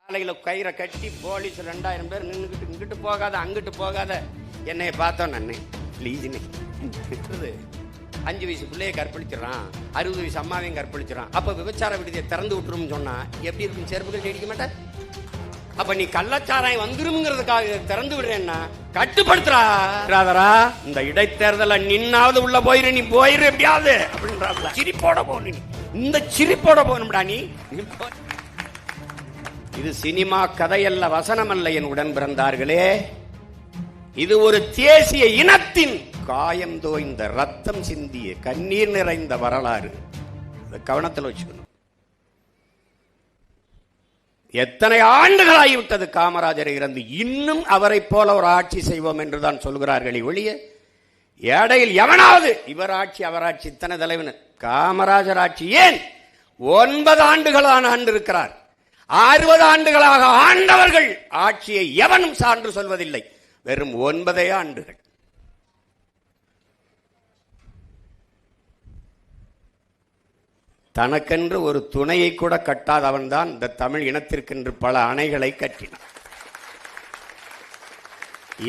சாலையில கயிறை கட்டி போலீஸ் 2000 பேர் நின்றுக்கிட்டு இங்கிட்டு போகாத அங்கிட்டு போகாத. என்னைய பார்த்தோம் நன்னு ப்ளீஸ்னு 5 வயசு பிள்ளைய கற்பழிச்சிடறான், 60 வயசு அம்மாவையும் கற்பழிச்சிடறான். அப்ப விபச்சார விடுதியை திறந்து விட்டுரும் சொன்னா எப்படி இருக்கும்? செருப்புகள் அடிக்க மாட்டேன். அப்ப நீ கள்ளச்சாராயம் வந்துருங்கிறதுக்காக திறந்து விடுறேன்னா கட்டுப்படுத்துறாதரா. இந்த இடைத்தேர்தல நின்னாவது உள்ள போயிரு, நீ போயிரு எப்படியாவது அப்படின்றாப்ல. சிரிப்போட போகணும், இந்த சிரிப்போட போகணும்டா நீ. இது சினிமா கதையல்ல, வசனம் அல்ல என் உடன் பிறந்தார்களே. இது ஒரு தேசிய இனத்தின் காயம் தோய்ந்த ரத்தம் சிந்திய கண்ணீர் நிறைந்த வரலாறு. கவனத்தில் வச்சுக்கணும். எத்தனை ஆண்டுகளாகிவிட்டது காமராஜரை இறந்து, இன்னும் அவரை போல ஒரு ஆட்சி செய்வோம் என்றுதான் சொல்கிறார்களே ஒழிய ஏடையில் எவனாவது இவர் ஆட்சி அவர் ஆட்சி இத்தனை தலைவன். காமராஜர் ஆட்சி ஏன் 9 ஆண்டுகளான ஆண்டு இருக்கிறார். 60 ஆண்டுகளாக ஆண்டவர்கள் ஆட்சியை எவனும் சான்று சொல்வதில்லை. வெறும் 9 ஆண்டுகள். தனக்கென்று ஒரு துணையை கூட கட்டாதவன் தான் இந்த தமிழ் இனத்திற்கென்று பல அணைகளை கட்டினார்.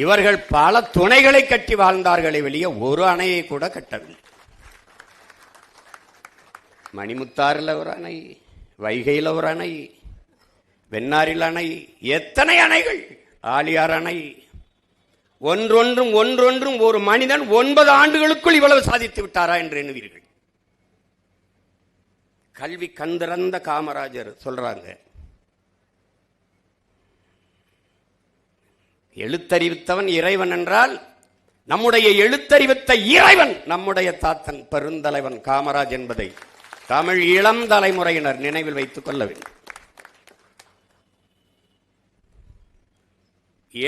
இவர்கள் பல துணைகளை கட்டி வாழ்ந்தார்களே வெளியே ஒரு அணையை கூட கட்டவில்லை. மணிமுத்தாறில் ஒரு அணை, வைகையில் ஒரு அணை, வெண்ணாரில் அணை, எத்தனை அணைகள், ஆலியார் அணை. ஒன்றொன்றும் ஒரு மனிதன் 9 ஆண்டுகளுக்குள் இவ்வளவு சாதித்து விட்டாரா என்று எண்ணுவீர்கள். கல்வி கந்திறந்த காமராஜர் சொல்றாங்க, எழுத்தறிவித்தவன் இறைவன் என்றால் நம்முடைய எழுத்தறிவித்த இறைவன் நம்முடைய தாத்தன் பெருந்தலைவன் காமராஜ் என்பதை தமிழ் இளம் தலைமுறையினர் நினைவில் வைத்துக் கொள்ள வேண்டும்.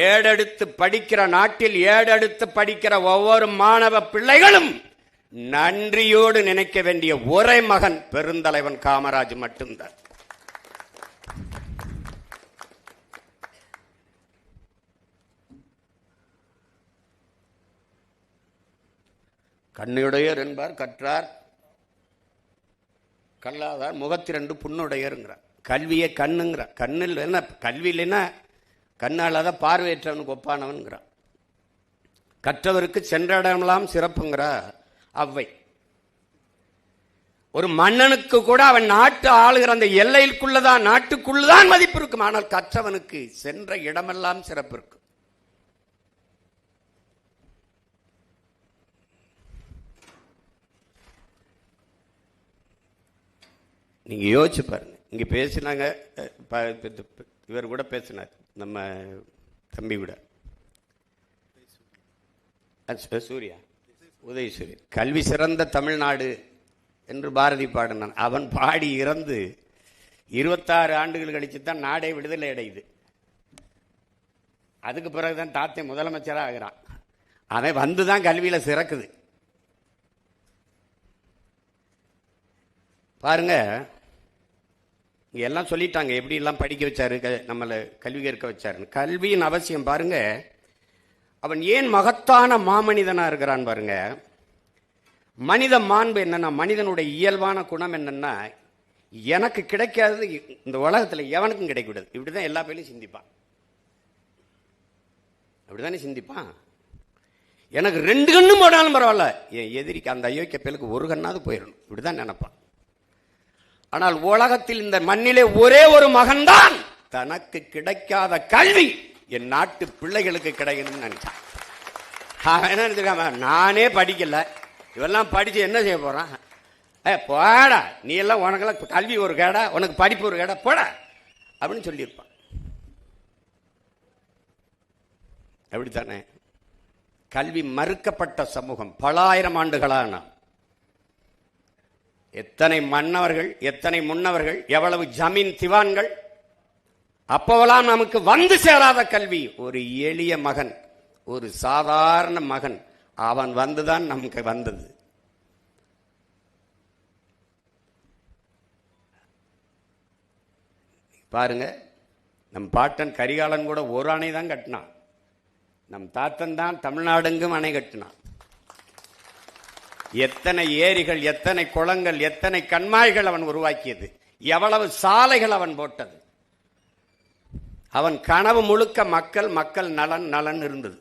ஏடெடுத்து படிக்கிற நாட்டில் ஏடெடுத்து படிக்கிற ஒவ்வொரு மாணவ பிள்ளைகளும் நன்றியோடு நினைக்க வேண்டிய ஒரே மகன் பெருந்தலைவன் காமராஜ் மட்டும்தான். கண்ணுடையர் என்பார் கற்றார், கல்லாதார் முகத்திரண்டு புண்ணுடையருங்கிறார். கல்வியை கண்ணுங்கிறார். கண்ணில் என்ன கல்வி இல்லைன்னா கண்ணாலாத பார்வையற்றவனுக்கு ஒப்பானவன்கிறார். கற்றவருக்கு சென்ற இடமெல்லாம் சிறப்புங்கிறா அவ்வை. ஒரு மன்னனுக்கு கூட அவன் நாட்டு ஆளுகிற அந்த எல்லைக்குள்ளதான் நாட்டுக்குள்ளதான் மதிப்பு இருக்கும். ஆனால் கற்றவனுக்கு சென்ற இடமெல்லாம் சிறப்பு இருக்கும். நீங்க யோசிச்சு பாருங்க. இங்க பேசினாங்க, இவர் கூட பேசினார், நம்ம தம்பி கூட, சூர்யா உதயசூரியன். கல்வி சிறந்த தமிழ்நாடு என்று பாரதி பாடினான். அவன் பாடி இறந்து 26 ஆண்டுகள் கழிச்சு தான் நாடே விடுதலை அடையுது. அதுக்கு பிறகுதான் தாத்தே முதலமைச்சராக ஆகிறான். அவன் வந்துதான் கல்வியில சிறக்குது. பாருங்க, இங்க எல்லாம் சொல்லிட்டாங்க எப்படி எல்லாம் படிக்க வச்சாரு, நம்மளை கல்வி கற்க வச்சாரு. கல்வியின் அவசியம் பாருங்க. அவன் ஏன் மகத்தான மாமனிதனா இருக்கிறான் பாருங்க. மனித மாண்பு என்னன்னா, மனிதனுடைய இயல்பான குணம் என்னன்னா, எனக்கு கிடைக்காதது இந்த உலகத்துல எவனுக்கும் கிடைக்கூடாது. இப்படிதான் எல்லா பேரும் சிந்திப்பான். அப்படித்தானே சிந்திப்பான். எனக்கு 2 கண்ணும் போனாலும் பரவாயில்ல, என் எதிரிக்கு அந்த அயோக்கிய பேருக்கு 1 கண்ணாவது போயிடணும், இப்படிதான் நினைப்பான். ஆனால் உலகத்தில் இந்த மண்ணிலே ஒரே ஒரு மகன்தான் தனக்கு கிடைக்காத கல்வி என் நாட்டு பிள்ளைகளுக்கு கிடைக்கணும்னு நினைச்சான். என்ன நினைச்சிருக்காம, நானே படிக்கல, இவெல்லாம் படிச்சு என்ன செய்ய போறான், போடா நீ எல்லாம், உனக்கெல்லாம் கல்வி ஒரு கேடா, உனக்கு படிப்பு ஒரு கேடா, போடா அப்படின்னு சொல்லியிருப்பான். அப்படித்தானே? கல்வி மறுக்கப்பட்ட சமூகம் பல ஆயிரம் ஆண்டுகளான எத்தனை மன்னவர்கள், எத்தனை முன்னவர்கள், எவ்வளவு ஜமீன் திவான்கள், அப்போவெல்லாம் நமக்கு வந்து சேராத கல்வி ஒரு எளிய மகன், ஒரு சாதாரண மகன், அவன் வந்துதான் நமக்கு வந்தது. பாருங்க, நம் பாட்டன் கரிகாலன் கூட ஒரு அணை தான் கட்டினான். நம் தாத்தன் தான் தமிழ்நாடெங்கும் அணை கட்டினான். எத்தனை ஏரிகள், எத்தனை குளங்கள், எத்தனை கண்மாய்கள் அவன் உருவாக்கியது, எவ்வளவு சாலைகள் அவன் போட்டது. அவன் கனவு முழுக்க மக்கள் மக்கள் நலன் நலன் இருந்தது.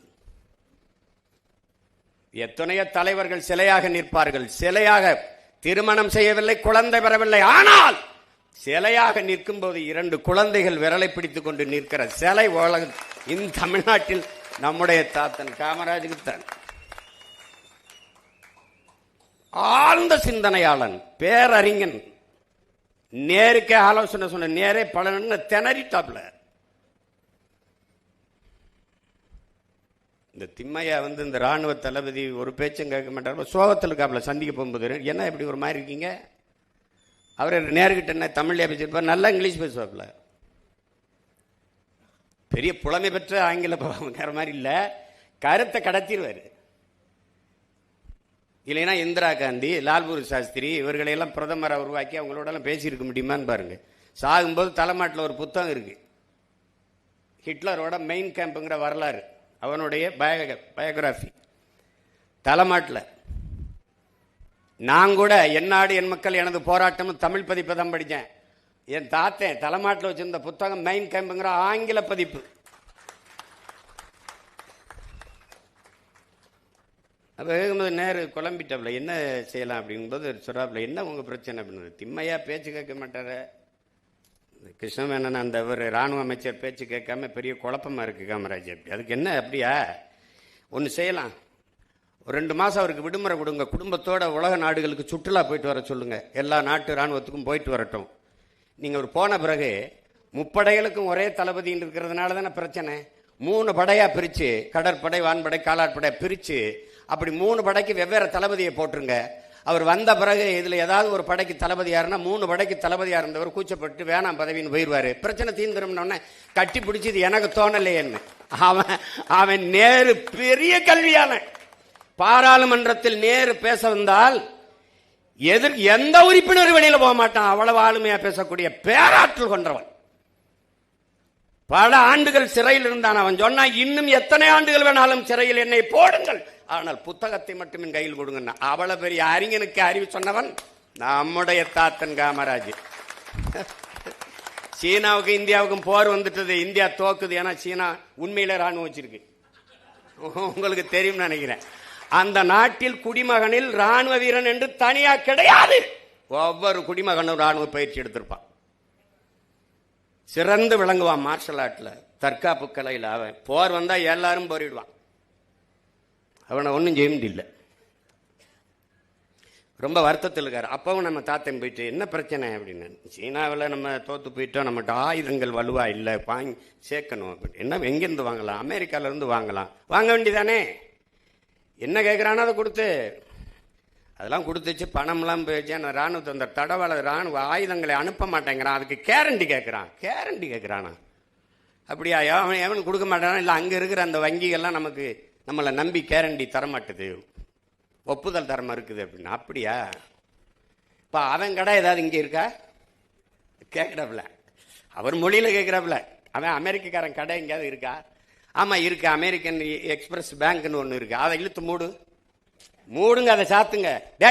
எத்தனையோ தலைவர்கள் சிலையாக நிற்பார்கள், சிலையாக திருமணம் செய்யவில்லை, குழந்தை பெறவில்லை, ஆனால் சிலையாக நிற்கும் போது 2 குழந்தைகள் விரலை பிடித்துக் கொண்டு நிற்கிற சிலை இந்த தமிழ்நாட்டில் நம்முடைய தாத்தன் காமராஜுக்கு தான். ஆழ்ந்த சிந்தனையாளன், பேரறிஞன், நேருக்கே ஆலோசனை சொன்ன, நேரே பல திணறிட்டாப்ல. இந்த திம்மையா இந்த ராணுவ தளபதி ஒரு பேச்சும் கேட்க மாட்டார், சோகத்தில் இருக்காப்ல. சந்திக்க போகும்போது என்ன இப்படி ஒரு மாதிரி இருக்கீங்க, அவர் நேருக்கிட்ட என்ன தமிழ்லேயே பேசியிருப்பார், நல்லா இங்கிலீஷ் பேசுவாப்ல. பெரிய புலமை பெற்ற ஆங்கில மாதிரி இல்லை, கருத்தை கடத்திடுவார். இல்லைன்னா இந்திரா காந்தி, லால்பூர் சாஸ்திரி இவர்களையெல்லாம் பிரதமரை உருவாக்கி அவங்களோடலாம் பேசியிருக்க முடியுமான்னு பாருங்க. சாகும்போது தலைமாட்டில் ஒரு புத்தகம் இருக்கு, ஹிட்லரோட மெயின் கேம்புங்கிற வரலாறு, அவனுடைய பயோகிராஃபி தலைமாட்டில். நான் கூட என் நாடு என் மக்கள் எனது போராட்டம் தமிழ் பதிப்பை தான் படித்தேன். என் தாத்தன் தலைமாட்டில் வச்சிருந்த புத்தகம் மெயின் கேம்புங்கிற ஆங்கில பதிப்பு. அப்போ இருக்கும்போது நேரு குழம்பிட்டாப்ல, என்ன செய்யலாம் அப்படிங்கும்போது சொல்கிறாப்புல, என்ன உங்கள் பிரச்சனை அப்படின்னு. திம்மையா பேச்சு கேட்க மாட்டார, கிருஷ்ணமேனன் அந்த ஒரு இராணுவ அமைச்சர் பேச்சு கேட்காம பெரிய குழப்பமாக இருக்குது காமராஜ். அப்படி அதுக்கு என்ன, அப்படியா ஒன்று செய்யலாம், ஒரு 2 மாதம் அவருக்கு விடுமுறை கொடுங்க, குடும்பத்தோட உலக நாடுகளுக்கு சுற்றுலா போயிட்டு வர சொல்லுங்கள், எல்லா நாட்டு இராணுவத்துக்கும் போயிட்டு வரட்டும். நீங்கள் ஒரு போன பிறகு முப்படைகளுக்கும் ஒரே தளபதின்னு இருக்கிறதுனால தானே பிரச்சனை. 3 படையாக பிரித்து, கடற்படை, வான்படை, காலாட்படை பிரித்து, அப்படி 3 படைக்கு வெவ்வேறு தளபதியை போட்டுருங்க. அவர் வந்த பிறகு இதில் ஏதாவது ஒரு படைக்கு தளபதி யாருன்னா 3 படைக்கு தளபதியாக இருந்தவர் கூச்சப்பட்டு வேணாம் பதவின்னு போயிடுவார், பிரச்சனை தீர்ந்துரும்னோடனே கட்டி பிடிச்சது எனக்கு தோணலையேன்னு. அவன் நேரு பெரிய கல்வியாளன். பாராளுமன்றத்தில் நேரு பேச வந்தால் எந்த உறுப்பினர் வெளியில போக மாட்டான், அவ்வளவு ஆளுமையா பேசக்கூடிய பேராற்றல் கொண்டவன். பல ஆண்டுகள் சிறையில் இருந்தான். அவன் சொன்னா, இன்னும் எத்தனை ஆண்டுகள் வேணாலும் சிறையில் என்னை போடுங்கள், ஆனால் புத்தகத்தை மட்டும் என் கையில் கொடுங்க. அவ்வளவு பெரிய அறிஞனுக்கு அறிவு சொன்னவன் நம்முடைய தாத்தன் காமராஜ். சீனாவுக்கு இந்தியாவுக்கும் போர் வந்துட்டது, இந்தியா தோக்குது. ஏன்னா சீனா உண்மையில ராணுவம் வச்சிருக்கு, உங்களுக்கு தெரியும் நினைக்கிறேன். அந்த நாட்டில் குடிமகனில் ராணுவ வீரன் என்று தனியா கிடையாது. ஒவ்வொரு குடிமகனும் ராணுவ பயிற்சி எடுத்திருப்பான், சிறந்து விளங்குவான் மார்ஷல் ஆர்ட்ல, தற்காப்பு கலையில். அவன் போர் வந்தா எல்லாரும் போரிடுவான், அவனை ஒன்றும் செய்ய முடியல. ரொம்ப வருத்தத்தில் இருக்காரு. அப்பவும் நம்ம தாத்தன் போயிட்டு, என்ன பிரச்சனை அப்படின்னு, சீனாவில் நம்ம தோத்து போயிட்டோம், நம்மகிட்ட ஆயுதங்கள் வலுவா இல்லை, வாங்கி சேர்க்கணும் அப்படின்னு. என்ன எங்கேருந்து வாங்கலாம், அமெரிக்காவிலேருந்து வாங்கலாம், வாங்க வேண்டியதானே. என்ன கேட்குறானோ அதை கொடுத்து, அதெல்லாம் கொடுத்துச்சு, பணம்லாம் போயிடுச்சு. அந்த ராணுவத்தை, அந்த தடவாள ராணுவ ஆயுதங்களை அனுப்ப மாட்டேங்கிறான், அதுக்கு கேரண்டி கேட்குறான். கேரண்டி கேட்குறானா, அப்படியா, எவன் கொடுக்க மாட்டானா, இல்லை அங்கே இருக்கிற அந்த வங்கிகள்லாம் நமக்கு நம்மளை நம்பி கேரண்டி தரமாட்டுது, ஒப்புதல் தரமா இருக்குது அப்படின்னா. அப்படியா, இப்போ அவன் கடை ஏதாவது இங்கே இருக்கா கேட்குறாப்புல, அவர் மொழியில் கேட்குறாப்புல. அவன் அமெரிக்காரன் கடை எங்கேயாவது இருக்கா? ஆமாம் இருக்கு, அமெரிக்கன் எக்ஸ்பிரஸ் பேங்க்னு ஒன்று இருக்கு, அதை இழுத்து மூடுங்க, அதை சாத்துங்க. டே,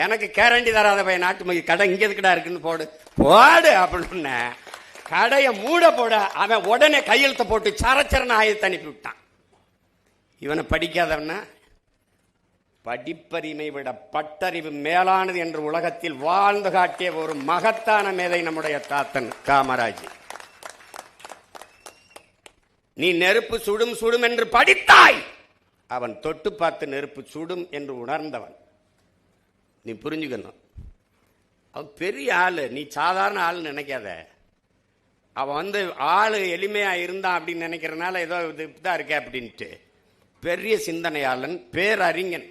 எனக்கு கேரண்டி தராத பையன் நாட்டு கடை இங்கே எதுக்குடா இருக்குன்னு போடு அப்படின்னு கடையை மூட போட அவன் உடனே கையெழுத்த போட்டு சரச்சரன ஆயத்தை அனுப்பி விட்டான். இவனை படிக்காதவனா, படிப்பறிமை விட பட்டறிவு மேலானது என்று உலகத்தில் வாழ்ந்து காட்டிய ஒரு மகத்தான மேதை நம்முடைய தாத்தன் காமராஜ். நீ நெருப்பு சுடும் சுடும் என்று படித்தாய், அவன் தொட்டு பார்த்து நெருப்பு சுடும் என்று உணர்ந்தவன். நீ புரிஞ்சுக்கணும், அவன் பெரிய ஆளு, நீ சாதாரண ஆள் நினைக்காத. அவன் ஆளு எளிமையா இருந்தான் அப்படின்னு நினைக்கிறனால ஏதோ இதுதான் இருக்க அப்படின்ட்டு. பெரிய சிந்தனையாளன், பேரறிஞன்.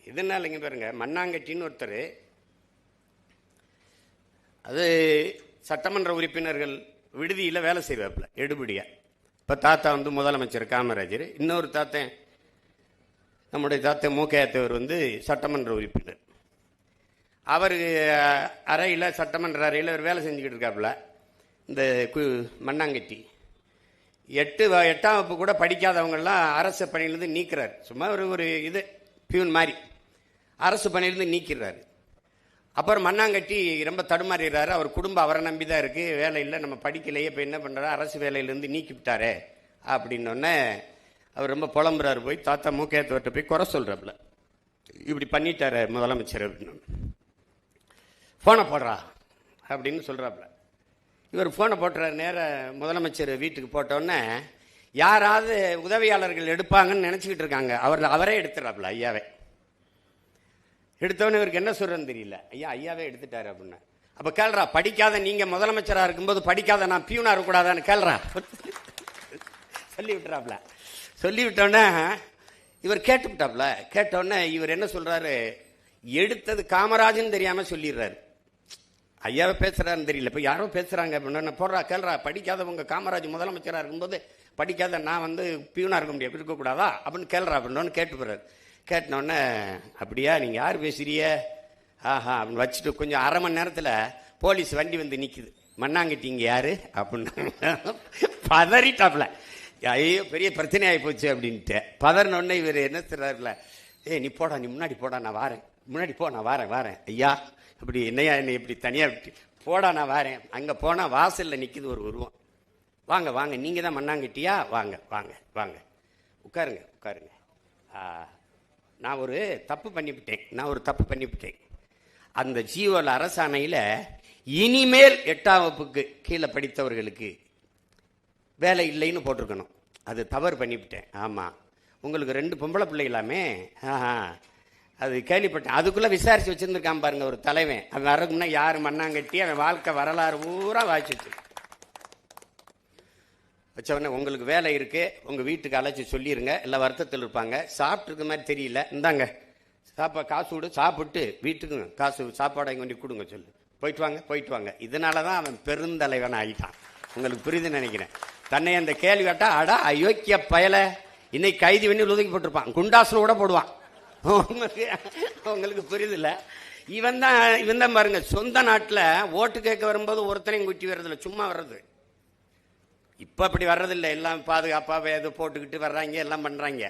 இதனால இங்க பாருங்க, மண்ணாங்கட்டின்னு ஒருத்தர், அது சட்டமன்ற உறுப்பினர்கள் விடுதியில் வேலை செய்வாப்புல எடுபடியா. இப்போ தாத்தா முதலமைச்சர் காமராஜர், இன்னொரு தாத்தன் நம்முடைய தாத்தன் மூக்கையாத்தவர் சட்டமன்ற உறுப்பினர். அவர் அறையில், சட்டமன்ற அறையில் அவர் வேலை செஞ்சுக்கிட்டு இருக்காப்புல. இந்த மண்ணாங்கட்டி 8ஆம் வகுப்பு கூட படிக்காதவங்கெல்லாம் அரசு பணியிலிருந்து நீக்கிறார். சும்மா ஒரு இது பியூன் மாதிரி அரசு பணியிலிருந்து நீக்கிறாரு. அப்புறம் மண்ணாங்கட்டி ரொம்ப தடுமாறுகிறாரு. அவர் குடும்பம் அவரை நம்பி தான் இருக்கு, வேலை இல்லை, நம்ம படிக்கலையே, இப்போ என்ன பண்ணுறாரு, அரசு வேலையிலேருந்து நீக்கிவிட்டாரே அப்படின்னொன்னே அவர் ரொம்ப புலம்புறாரு. போய் தாத்தா மூக்கையத்தவர்கிட்ட போய் குறை சொல்கிறாப்புல, இப்படி பண்ணிட்டாரு முதலமைச்சர் அப்படின்னு. ஃபோனை போடுறா அப்படின்னு சொல்கிறாப்புல. இவர் ஃபோனை போட்டுறாரு. நேராக முதலமைச்சர் வீட்டுக்கு போட்டோன்னே யாராவது உதவியாளர்கள் எடுப்பாங்கன்னு நினச்சிக்கிட்டு இருக்காங்க. அவரே எடுத்துடுறாப்புல, ஐயாவே. எடுத்தவொடனே இவருக்கு என்ன சொல்கிறேன்னு தெரியல. ஐயாவே எடுத்துட்டாரு அப்படின்னு. அப்போ கேள்றா, படிக்காத நீங்கள் முதலமைச்சராக இருக்கும்போது படிக்காத நான் பியூனா இருக்கக்கூடாதான்னு கேள்றா சொல்லி விட்டுறாப்புல. சொல்லி விட்டோன்னே இவர் கேட்டுவிட்டாப்புல. கேட்டோடனே இவர் என்ன சொல்கிறாரு, எடுத்தது காமராஜன்னு தெரியாமல் சொல்லிடுறாரு. ஐயாவை பேசுகிறாருன்னு தெரியல, இப்போ யாரோ பேசுகிறாங்க அப்படின்னு. போடுறா கேள்றா, படிக்காதவங்க காமராஜ் முதலமைச்சராக இருக்கும்போது படிக்காத நான் பியூனாக இருக்க முடியாது, இருக்கக்கூடாதா அப்படின்னு கேள்றா அப்படின்னு கேட்டு போகிறாரு. கேட்டினோடனே அப்படியா, நீங்கள் யார் பேசுறிய, ஆஹா அப்படின்னு வச்சுட்டு கொஞ்சம் அரை மணி நேரத்தில் போலீஸ் வண்டி வந்து நிற்கிது. மண்ணாங்கட்டிங்க யாரு அப்படின்னு பதறிட்டாப்புல. ஐயோ பெரிய பிரச்சனை ஆகி போச்சு அப்படின்ட்டு பதறினோடனே இவர் என்ன சொல்றாருல, நீ போடா, நீ முன்னாடி போடா, நான் வாரேன், முன்னாடி போ, நான் வாரேன் ஐயா, இப்படி என்னையா என்னை இப்படி தனியாக விட்டு போடா, நான் வாரேன். அங்கே போனால் வாசலில் நிற்கிது ஒரு உருவம். வாங்க வாங்க, நீங்கள் தான் மண்ணாங்கட்டியா, வாங்க வாங்க வாங்க, உட்காருங்க உட்காருங்க. நான் ஒரு தப்பு பண்ணிவிட்டேன். அந்த ஜீவோல அரசாணையில் இனிமேல் 8ஆம் வகுப்புக்கு கீழே படித்தவர்களுக்கு வேலை இல்லைன்னு போட்டிருக்கணும். அது தவறு பண்ணிவிட்டேன். ஆமாம், உங்களுக்கு 2 பொம்பளை பிள்ளைகளாமே, அது கேள்விப்பட்டேன். அதுக்குள்ளே விசாரித்து வச்சுருந்துருக்கான் பாருங்க ஒரு தலைவன். அவன் வரக்குன்னா யார் மண்ணாங்கட்டி, அவன் வாழ்க்கை வரலாறு பூரா வாய்ச்சி வச்சவொடனே உங்களுக்கு வேலை இருக்கு, உங்கள் வீட்டுக்கு அழைச்சி சொல்லிடுங்க, எல்லாம் வருத்தத்தில் இருப்பாங்க, சாப்பிட்ருக்க மாதிரி தெரியல, இந்தாங்க காசு விடு, சாப்பிட்டு வீட்டுக்கு காசு சாப்பாடை கொண்டு கொடுங்க சொல்லு, போயிட்டு வாங்க. இதனால தான் அவன் பெருந்தலைவன் ஆகிட்டான். உங்களுக்கு புரியுதுன்னு நினைக்கிறேன். தன்னை அந்த கேள்வி கேட்டா, அடா அயோக்கிய பயலை, இன்னைக்கு கைது பண்ணி உதவி போட்டிருப்பான், குண்டாசுல கூட போடுவான். உங்களுக்கு புரியுதில்ல? இவன் தான் பாருங்க, சொந்த நாட்டில் ஓட்டு கேட்க வரும்போது ஒருத்தனையும் குட்டி வர்றதில்ல, சும்மா வர்றது. இப்போ அப்படி வர்றதில்லை, எல்லாம் பாதுகாப்பாக எது போட்டுக்கிட்டு வர்றாங்க, எல்லாம் பண்ணுறாங்க.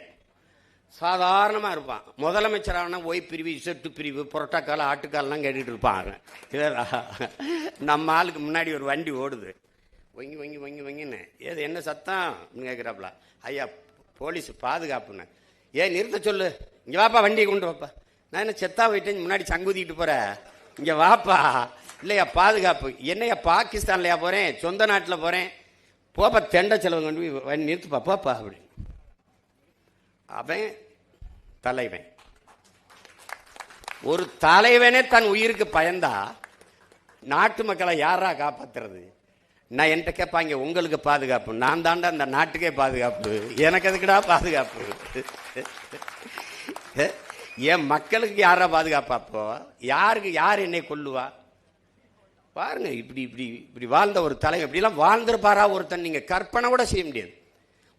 சாதாரணமாக இருப்பான். முதலமைச்சரான ஒய் பிரிவு, இசட்டு பிரிவு, புரோட்டாக்கால், ஆட்டுக்கால்லாம் கேட்டுக்கிட்டு இருப்பான். நம்ம ஆளுக்கு முன்னாடி ஒரு வண்டி ஓடுது, வங்கின்னு, ஏது என்ன சத்தம் கேட்குறாப்புல. ஐயா போலீஸ் பாதுகாப்புன்னு. ஏன் நிறுத்த சொல்லு, இங்கே வாப்பா, வண்டியை கொண்டு வாப்பா. நான் என்ன செத்தா போயிட்டேன், முன்னாடி சங்குதிக்கிட்டு போகிறேன், இங்கே வாப்பா. இல்லையா பாதுகாப்பு, என்னையா பாகிஸ்தான்லையா போகிறேன், சொந்த நாட்டில் போகிறேன், போப்பா, தெண்டை செலவு கொண்டு போய் நிறுத்துப்பா, போப்பா அப்படின்னு. அவன் தலைவன். ஒரு தலைவனே தன் உயிருக்கு பயந்தா நாட்டு மக்களை யாரா காப்பாத்துறது? நான் என்கிட்ட கேட்பாங்க, உங்களுக்கு பாதுகாப்பு, நான் தாண்டா அந்த நாட்டுக்கே பாதுகாப்பு, எனக்கு எதுக்குடா பாதுகாப்பு? என் மக்களுக்கு யாரா பாதுகாப்பாப்போ? யார் என்னை கொல்லுவா? பாருங்க, இப்படி வாழ்ந்த ஒரு தலைவர், இப்படிலாம் வாழ்ந்திருப்பாரா ஒருத்தன்? நீங்க கற்பனை கூட செய்ய முடியாது.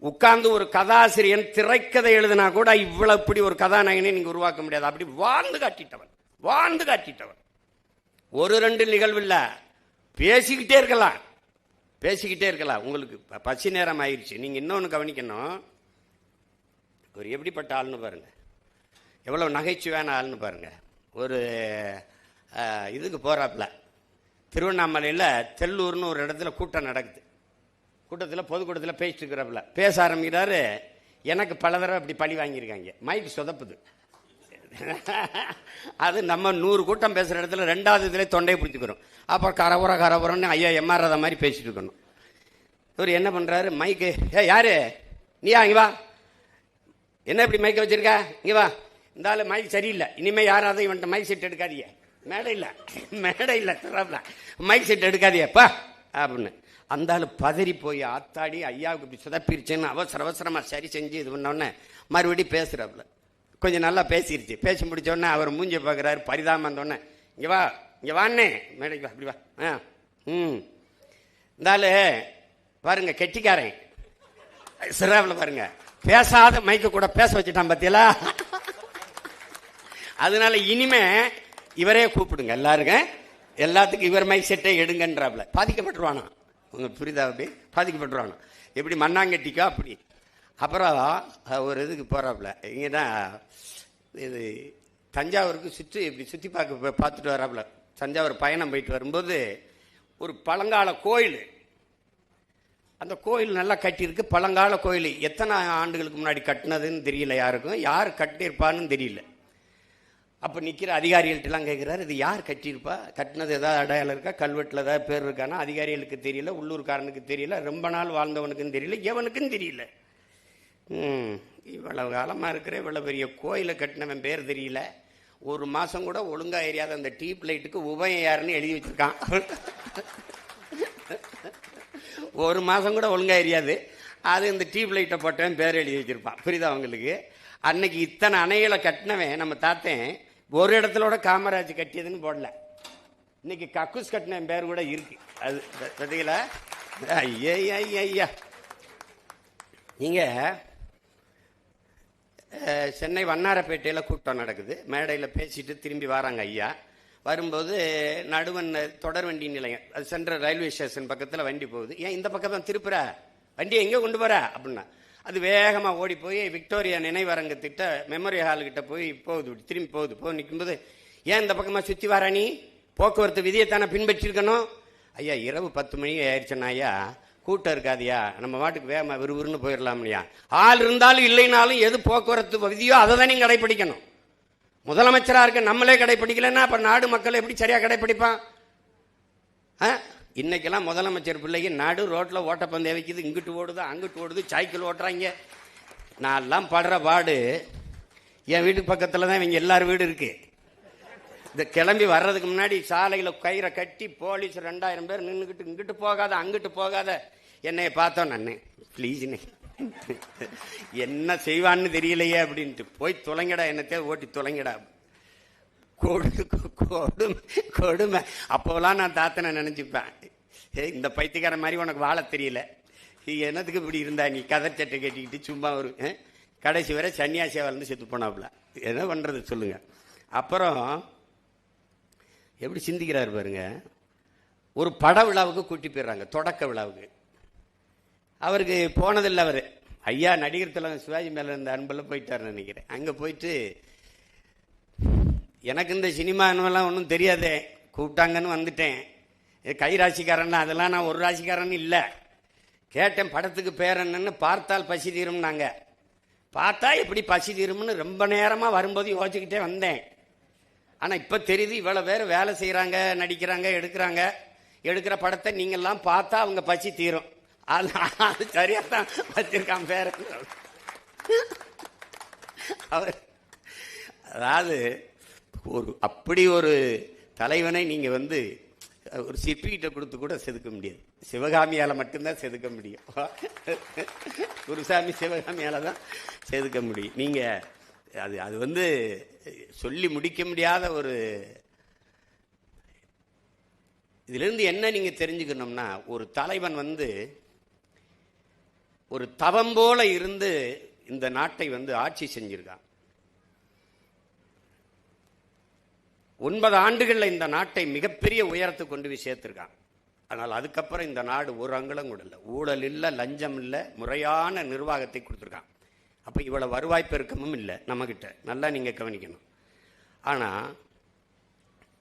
உட்கார்ந்து ஒரு கதாசிரியன் திரைக்கதை எழுதினா கூட இவ்வளவு இப்படி ஒரு கதாநாயகனை நீங்க உருவாக்க முடியாது. அப்படி வாழ்ந்து காட்டிட்டவன். ஒரு 2 நிகழ்வு இல்ல, பேசிக்கிட்டே இருக்கலாம். உங்களுக்கு பசி நேரம் ஆயிடுச்சு. நீங்க இன்னொன்னு கவனிக்கணும், ஒரு எப்படிப்பட்ட ஆள்னு பாருங்க, எவ்வளவு நகைச்சுவையான ஆள்னு பாருங்க. ஒரு இதுக்கு போறாப்புல, திருவண்ணாமலையில் தெல்லூர்னு ஒரு இடத்துல கூட்டம் நடக்குது. பொதுக்கூட்டத்தில் பேசிட்டு இருக்கிறப்பல பேச ஆரம்பிக்கிறாரு. எனக்கு பல தடவை அப்படி பழி வாங்கியிருக்காங்க, மைக்கு சொதப்புது. அது நம்ம 100 கூட்டம் பேசுகிற இடத்துல 2வது இதில் தொண்டையை பிடிச்சிக்கிறோம். அப்புறம் கரபுரன்னு ஐயா எம்ஆர்றத மாதிரி பேசிட்டு இருக்கணும். இவர் என்ன பண்ணுறாரு, மைக்கு, யாரு நீயா, இங்கே வா, என்ன இப்படி மைக்கை வச்சிருக்க, இங்கே வா, இந்த ஆள் மைக் சரியில்லை, இனிமேல் யாராவது இவன்ட்ட மைக் செட் எடுக்காதீங்க, மேடை இல்லை மைக் செட் எடுக்காதியப்பா அப்படின்னு. அந்த ஆள் பதறி போய், ஆத்தாடி ஐயாவுக்கு இப்படி சுதப்பிருச்சுன்னு அவசரமாக சரி செஞ்சு இது பண்ணோடனே மறுபடியும் பேசுகிறாப்புல. கொஞ்சம் நல்லா பேசிருச்சு. பேசி முடிச்சோடனே அவர் மூஞ்சி பார்க்குறாரு, பரிதாபம் வந்தோடனே, இங்கே வாண்ணே மேடைக்கு வா, அப்படி வா. இந்த ஆள் பாருங்க கெட்டிக்காரன், சிறாவில் பாருங்க, பேசாத மைக்க கூட பேச வச்சுட்டான் பார்த்தீங்களா? அதனால இனிமே இவரே கூப்பிடுங்க, எல்லாத்துக்கும் இவர் மைக் செட்டை எடுங்கன்றாப்ல. பாதிக்கப்பட்டுருவானா? உங்களுக்கு புரியுதா? அப்படி பாதிக்கப்பட்டுருவானா? எப்படி மண்ணாங்கட்டிக்கோ அப்படி. அப்புறம் ஒரு இதுக்கு போகிறாப்புல, இங்கே தான் இது தஞ்சாவூருக்கு இப்படி சுற்றி பார்த்துட்டு வராப்புல. தஞ்சாவூர் பயணம் போயிட்டு வரும்போது ஒரு பழங்கால கோயில், அந்த கோயில் நல்லா கட்டியிருக்கு. பழங்கால கோயில் எத்தனை ஆண்டுகளுக்கு முன்னாடி கட்டினதுன்னு தெரியல, யாருக்கும் யார் கட்டியிருப்பான்னு தெரியல. அப்போ நிற்கிற அதிகாரிகள்ட்டெல்லாம் கேட்குறாரு, இது யார் கட்டியிருப்பா, கட்டினது ஏதாவது அடையாளம் இருக்கா, கல்வெட்டில் ஏதாவது பேர் இருக்கானா? அதிகாரிகளுக்கு தெரியல, உள்ளூர்காரனுக்கு தெரியல, ரொம்ப நாள் வாழ்ந்தவனுக்கும் தெரியல, எவனுக்கும் தெரியல. இவ்வளவு காலமாக இருக்கிற இவ்வளோ பெரிய கோயிலை கட்டினவன் பேர் தெரியல, ஒரு மாதம் கூட ஒழுங்காக எரியாத அந்த டீப் லைட்டுக்கு உபயம் யாருன்னு எழுதி வச்சிருக்கான். ஒரு மாதம் கூட ஒழுங்காக எரியாது, அது இந்த டியூப் லைட்டை போட்டவன் பேர் எழுதி வச்சிருப்பான். புரியுதா அவங்களுக்கு? அன்னைக்கு இத்தனை அணைகளை கட்டினவன் நம்ம தாத்தன் ஒரு இடத்துல காமராஜ் கட்டியதுன்னு போடல. இன்னைக்கு கக்கூஸ் கட்டின பேர் கூட இருக்கு. அது பார்த்தீங்களா? ஐயா நீங்க சென்னை வண்ணாரப்பேட்டையில் கூட்டம் நடக்குது, மேடையில் பேசிட்டு திரும்பி வராங்க ஐயா. வரும்போது நடுவன் தொடர் வண்டி நிலையம், அது சென்ட்ரல் ரயில்வே ஸ்டேஷன் பக்கத்தில் வண்டி போகுது. ஏன் இந்த பக்கம் தான் திருப்புற, வண்டியை எங்கே கொண்டு போற அப்படின்னா, அது வேகமாக ஓடி போய் விக்டோரியா நினைவரங்கத்திட்ட மெமோரியல் ஹால்கிட்ட போய் போகுது, திரும்பி போகுது நிற்கும்போது, ஏன் இந்த பக்கமாக சுற்றி வர, நீ போக்குவரத்து விதியைத்தானே பின்பற்றிருக்கணும். ஐயா இரவு 10 மணி ஆயிடுச்சுன்னா ஐயா கூட்டம் இருக்காதியா, நம்ம வாட்டுக்கு வேகமா விறுவிறுன்னு போயிடலாம்லையா. ஆள் இருந்தாலும் இல்லைனாலும் எது போக்குவரத்து விதியோ அதை தான் நீங்க கடைப்பிடிக்கணும். முதலமைச்சராக இருக்க நம்மளே கடைப்பிடிக்கலன்னா அப்ப நாடு மக்கள் எப்படி சரியா கடைப்பிடிப்பான்? இன்னைக்கெல்லாம் முதலமைச்சர் பிள்ளைக்கு நாடு ரோட்ல ஓட்டப்பந்தயம் வைக்குது, இங்கிட்டு ஓடுது அங்கிட்டு ஓடுது, சைக்கிள் ஓட்டுறாங்க. நான் எல்லாம் படுற பாடு, என் வீட்டு பக்கத்துல தான் இவங்க எல்லாரும் வீடு இருக்கு. இந்த கிளம்பி வர்றதுக்கு முன்னாடி சாலையில கயிறை கட்டி போலீஸ் 2000 பேர் நின்றுக்கிட்டு, இங்கிட்டு போகாத அங்கிட்டு போகாத. என்னைய பார்த்தோம் நான், ப்ளீஸ்ண்ணே என்ன செய்வான்னு தெரியலையே அப்படின்ட்டு, போய் தொலைங்கடா, என்னத்தையே ஓட்டி தொலைங்கடா. கொடுமை. அப்போலாம் நான் தாத்தனை நினைச்சுப்பேன், இந்த பைத்தியக்கார மாதிரி உனக்கு வாழ தெரியல, என்னத்துக்கு இப்படி இருந்தா நீ, கதை சட்டை கட்டிக்கிட்டு சும்மா ஒரு கடைசி வரை சன்னியாசியா வளர்ந்து செத்து போனாப்புல. என்ன பண்றது சொல்லுங்க. அப்புறம் எப்படி சிந்திக்கிறாரு பாருங்க. ஒரு பட விழாவுக்கு கூட்டி போயிடுறாங்க, தொடக்க விழாவுக்கு. அவருக்கு போனதில்லை. அவர் ஐயா நடிகர் தலைவர் சிவாஜி மேல இருந்த அன்புல போயிட்டாருன்னு நினைக்கிறேன். அங்க போயிட்டு, எனக்கு இந்த சினிமா எல்லாம் ஒன்றும் தெரியாதே, கூப்பிட்டாங்கன்னு வந்துட்டேன், கை ராசிக்காரன் அதெல்லாம் நான் ஒரு ராசிக்காரன் இல்லை. கேட்டேன் படத்துக்கு பேர் என்னன்னு, பார்த்தால் பசி தீரும்னாங்க. பார்த்தா எப்படி பசி தீரும்னு ரொம்ப நேரமா வரும்போது யோசிச்சுக்கிட்டே வந்தேன். ஆனா இப்ப தெரியுது, இவ்வளவு பேர் வேலை செய்யறாங்க, நடிக்கிறாங்க, எடுக்கிற படத்தை நீங்கெல்லாம் பார்த்தா அவங்க பசி தீரும். அது சரியா தான் வச்சிருக்கான் பேர். அவர் அதாவது அப்படி ஒரு தலைவனை நீங்க ஒரு சிற்பிகிட்ட கொடுத்து கூட செதுக்க முடியாது. சிவகாமியால மட்டும்தான் செதுக்க முடியும். குருசாமி சிவகாமியால தான் செதுக்க முடியும். நீங்க அது சொல்லி முடிக்க முடியாத ஒரு. இதுல இருந்து என்ன நீங்க தெரிஞ்சுக்கணும்னா, ஒரு தலைவன் ஒரு தவம் போல இருந்து இந்த நாட்டை ஆட்சி செஞ்சிருக்கான். 9 ஆண்டுகள்ல இந்த நாட்டை மிகப்பெரிய உயரத்துக்கு கொண்டு போய் சேர்த்திருக்கான். ஆனால் அதுக்கப்புறம் இந்த நாடு ஒரு அங்குலம் கூட இல்லை, ஊழல் இல்லை, லஞ்சம் இல்லை, முறையான நிர்வாகத்தை கொடுத்துருக்கான். அப்ப இவ்வளவு வருவாய் பெருக்கமும் இல்லை நம்மகிட்ட, நல்லா நீங்க கவனிக்கணும். ஆனா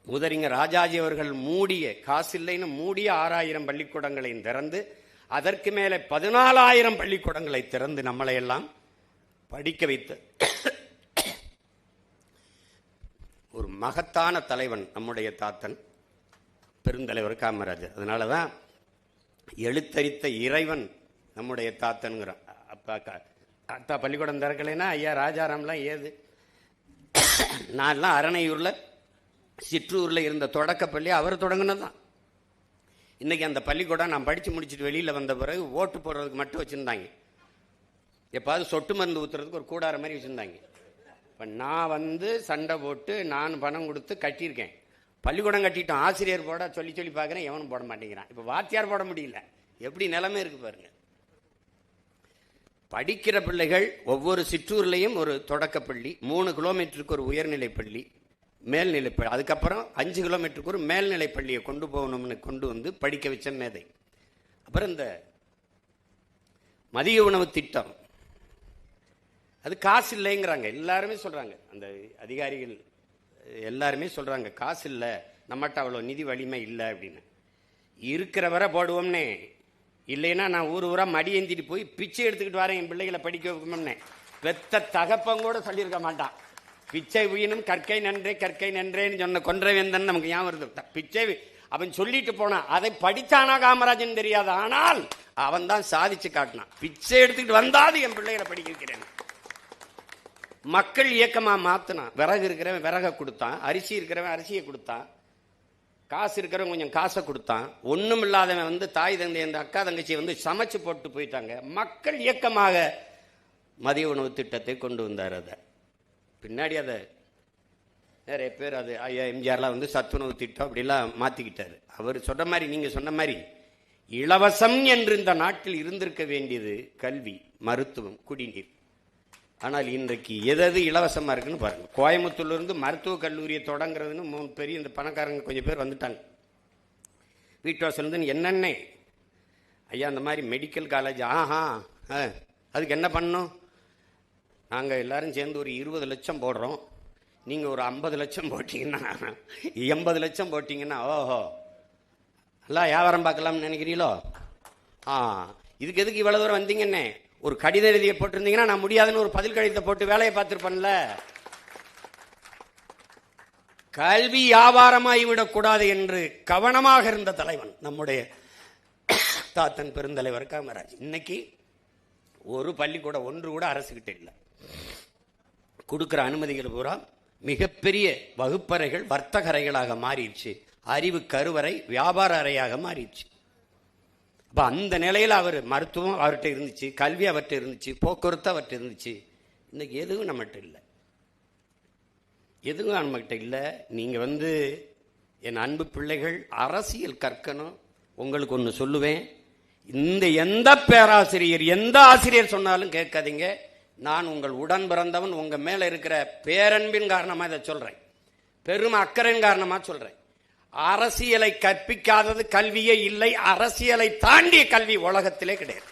முதறிஞர் ராஜாஜி அவர்கள் காசு இல்லைன்னு மூடிய 6000 பள்ளிக்கூடங்களை திறந்து, அதற்கு மேலே 14,000 பள்ளிக்கூடங்களை திறந்து நம்மளை எல்லாம் படிக்க வைத்த ஒரு மகத்தான தலைவன் நம்முடைய தாத்தன் பெருந்தலைவர் காமராஜர். அதனாலதான் எழுத்தறித்த இறைவன் நம்முடைய தாத்தன்கிறான். அத்தா பள்ளிக்கூடம் திறக்கலைன்னா ஐயா ராஜாராம்லாம் ஏது? நான்லாம் அரணையூர்ல சிற்றூர்ல இருந்த தொடக்கப்பள்ளி அவர் தொடங்கினதான். இன்னைக்கு அந்த பள்ளிக்கூடம் நான் படிச்சு முடிச்சுட்டு வெளியில வந்த பிறகு ஓட்டு போடுறதுக்கு மட்டும் வச்சிருந்தாங்க. எப்பாவது சொட்டு மருந்து ஊத்துறதுக்கு ஒரு கூடார மாதிரி வச்சிருந்தாங்க. இப்ப நான் சண்டை போட்டு நான் பணம் கொடுத்து கட்டியிருக்கேன். பள்ளிக்கூடம் கட்டிட்டோம், ஆசிரியர் போட சொல்லி பார்க்குறேன், எவனும் போட மாட்டேங்கிறான். இப்போ வாத்தியார் போட முடியல. எப்படி நிலைமை இருக்கு பாருங்க. படிக்கிற பிள்ளைகள் ஒவ்வொரு சிற்றூர்லையும் ஒரு தொடக்கப்பள்ளி, 3 கிலோமீட்டருக்கு ஒரு உயர்நிலை பள்ளி, மேல்நிலை பள்ளி, அதுக்கப்புறம் 5 கிலோமீட்டருக்கு ஒரு மேல்நிலை பள்ளியை கொண்டு போகணும்னு கொண்டு படிக்க வச்ச மேதை. அப்புறம் இந்த மதிய உணவு திட்டம், அது காசு இல்லைங்கிறாங்க, எல்லாருமே சொல்றாங்க. அந்த அதிகாரிகள் எல்லாருமே சொல்றாங்க காசு இல்லை, நம்மகிட்ட அவ்வளோ நிதி வலிமை இல்லை அப்படின்னு. இருக்கிற வரை போடுவோம்னே, இல்லைன்னா நான் ஊரா மடி ஏந்திட்டு போய் பிச்சை எடுத்துக்கிட்டு வரேன் என் பிள்ளைகளை படிக்க வைக்கணும்னே. பெத்த தகப்பம் கூட சொல்லியிருக்க மாட்டான். பிச்சை உயினும் கற்கை நன்றே கற்கை நன்றேன்னு சொன்ன கொன்றவேந்தன் நமக்கு ஞாபகம் வருது. பிச்சை அவன் சொல்லிட்டு போனான். அதை படித்தானா காமராஜன் தெரியாது, ஆனால் அவன் தான் சாதிச்சு காட்டினான். பிச்சை எடுத்துக்கிட்டு வந்தாது என் பிள்ளைகளை படிக்க வைக்கிறேன். மக்கள் இயக்கமா மாத்தினான். விறகு இருக்கிறவன் விறக கொடுத்தான், அரிசி இருக்கிறவன் அரிசியை கொடுத்தான், காசு இருக்கிறவன் கொஞ்சம் காசை கொடுத்தான். ஒன்றும் இல்லாதவன் வந்து தாய் தந்தை அந்த அக்கா தங்கச்சியை வந்து சமைச்சு போட்டு போயிட்டாங்க. மக்கள் இயக்கமாக மதிய உணவு திட்டத்தை கொண்டு வந்தார். அதை பின்னாடி அதை நிறைய பேர் அது ஐயா எம்ஜிஆர்லாம் வந்து சத்துணவு திட்டம் அப்படிலாம் மாற்றிக்கிட்டாரு. அவர் சொன்ன மாதிரி, நீங்கள் சொன்ன மாதிரி இலவசம் என்று இந்த நாட்டில் இருந்திருக்க வேண்டியது கல்வி, மருத்துவம், குடிநீர். ஆனால் இன்றைக்கு எது இலவசமாக இருக்குன்னு பாருங்கள். கோயம்புத்தூர்லேருந்து மருத்துவக் கல்லூரியை தொடங்குறதுன்னு 3 பெரிய இந்த பணக்காரங்க கொஞ்சம் பேர் வந்துட்டாங்க. வீட்டு வாசல் என்னென்ன ஐயா அந்த மாதிரி மெடிக்கல் காலேஜ், அதுக்கு என்ன பண்ணணும்? நாங்கள் எல்லாரும் சேர்ந்து ஒரு 20 லட்சம் போடுறோம், நீங்கள் ஒரு 50 லட்சம் போட்டிங்கன்னா 80 லட்சம் போட்டிங்கன்னா ஓஹோ எல்லாம் வியாபாரம் பார்க்கலாம்னு நினைக்கிறீங்களோ? இதுக்கு எதுக்கு இவ்வளோ தூரம் வந்தீங்கன்னே ஒரு கடித எழுதியை போட்டிருந்தீங்கன்னா நான் முடியாதுன்னு ஒரு பதில் கடிதத்தை போட்டு வேலையை பார்த்துருப்பேன்ல. கல்வி வியாபாரமாகி விடக்கூடாது என்று கவனமாக இருந்த தலைவன் நம்முடைய தாத்தன் பெருந்தலைவர் காமராஜ். இன்னைக்கு ஒரு பள்ளிக்கூடம் ஒன்று கூட அரசுகிட்ட இல்லை. கொடுக்குற அனுமதிகள் பூரா மிகப்பெரிய வகுப்பறைகள் வர்த்தக அறைகளாக மாறிடுச்சு. அறிவு கருவறை வியாபார அறையாக மாறிடுச்சு. அப்போ அந்த நிலையில் அவர் மருத்துவம் அவர்கிட்ட இருந்துச்சு, கல்வி அவர்கிட்ட இருந்துச்சு, போக்குவரத்து அவர்கிட்ட இருந்துச்சு. இன்னைக்கு எதுவும் நம்மகிட்ட இல்லை, எதுவும் நம்மகிட்ட இல்லை. நீங்கள் வந்து என் அன்பு பிள்ளைகள் அரசியல் கற்கணும். உங்களுக்கு ஒன்று சொல்லுவேன், இந்த எந்த பேராசிரியர் எந்த ஆசிரியர் சொன்னாலும் கேட்காதீங்க. நான் உங்கள் உடன் பிறந்தவன், உங்கள் மேலே இருக்கிற பேரன்பின் காரணமாக இதை சொல்கிறேன், பெரும் அக்கறையின் காரணமாக சொல்கிறேன். அரசியலை கற்பிக்காதது கல்வியே இல்லை. அரசியலை தாண்டிய கல்வி உலகத்திலே கிடையாது.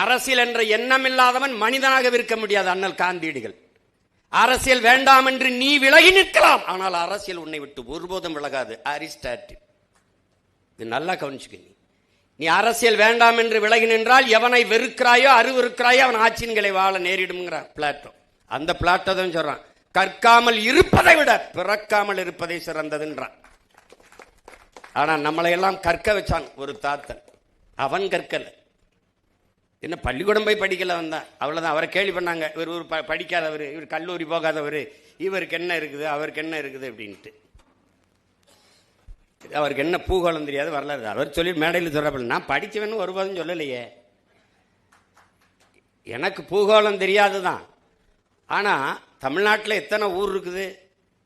அரசியல் என்ற எண்ணம் இல்லாதவன் மனிதனாக இருக்க முடியாது. அண்ணல் காந்தியடிகள், அரசியல் வேண்டாம் என்று நீ விலகி நிற்கலாம், ஆனால் அரசியல் உன்னை விட்டு ஒருபோதும் விலகாது. அரிஸ்டாட்டில். இது நல்லா கவனிச்சுக்க. நீ அரசியல் வேண்டாம் என்று விலகி நின்றால் எவனை வெறுக்கிறாயோ அருவருக்கிறாயோ அவன் ஆட்சியன்களை வாழ நேரிடும்ங்கிறார் பிளாட்டோ. அந்த பிளாட்டோ தான் சொல்றான், கற்காமல் இருப்பதை விட பிறக்காமல் இருப்பதை சிறந்ததுன்றான். ஆனா நம்மளை எல்லாம் கற்க வச்சான் ஒரு தாத்தன். அவன் கற்கல. என்ன பள்ளிக்கூடம் போய் படிக்கல வந்தான், அவ்வளவுதான். அவரை கேள்வி பண்ணாங்க, இவர் படிக்காதவர், இவர் கல்லூரி போகாதவர், இவருக்கு என்ன இருக்குது அவருக்கு என்ன இருக்குது அப்படின்ட்டு. அவருக்கு என்ன பூகோளம் தெரியாது, வரலாறு. அவர் சொல்லி மேடையில் சொல்றப்ப நான் படிச்சவன்னு ஒருபோதும் சொல்லலையே. எனக்கு பூகோளம் தெரியாதுதான். ஆனா தமிழ்நாட்டில் எத்தனை ஊர் இருக்குது,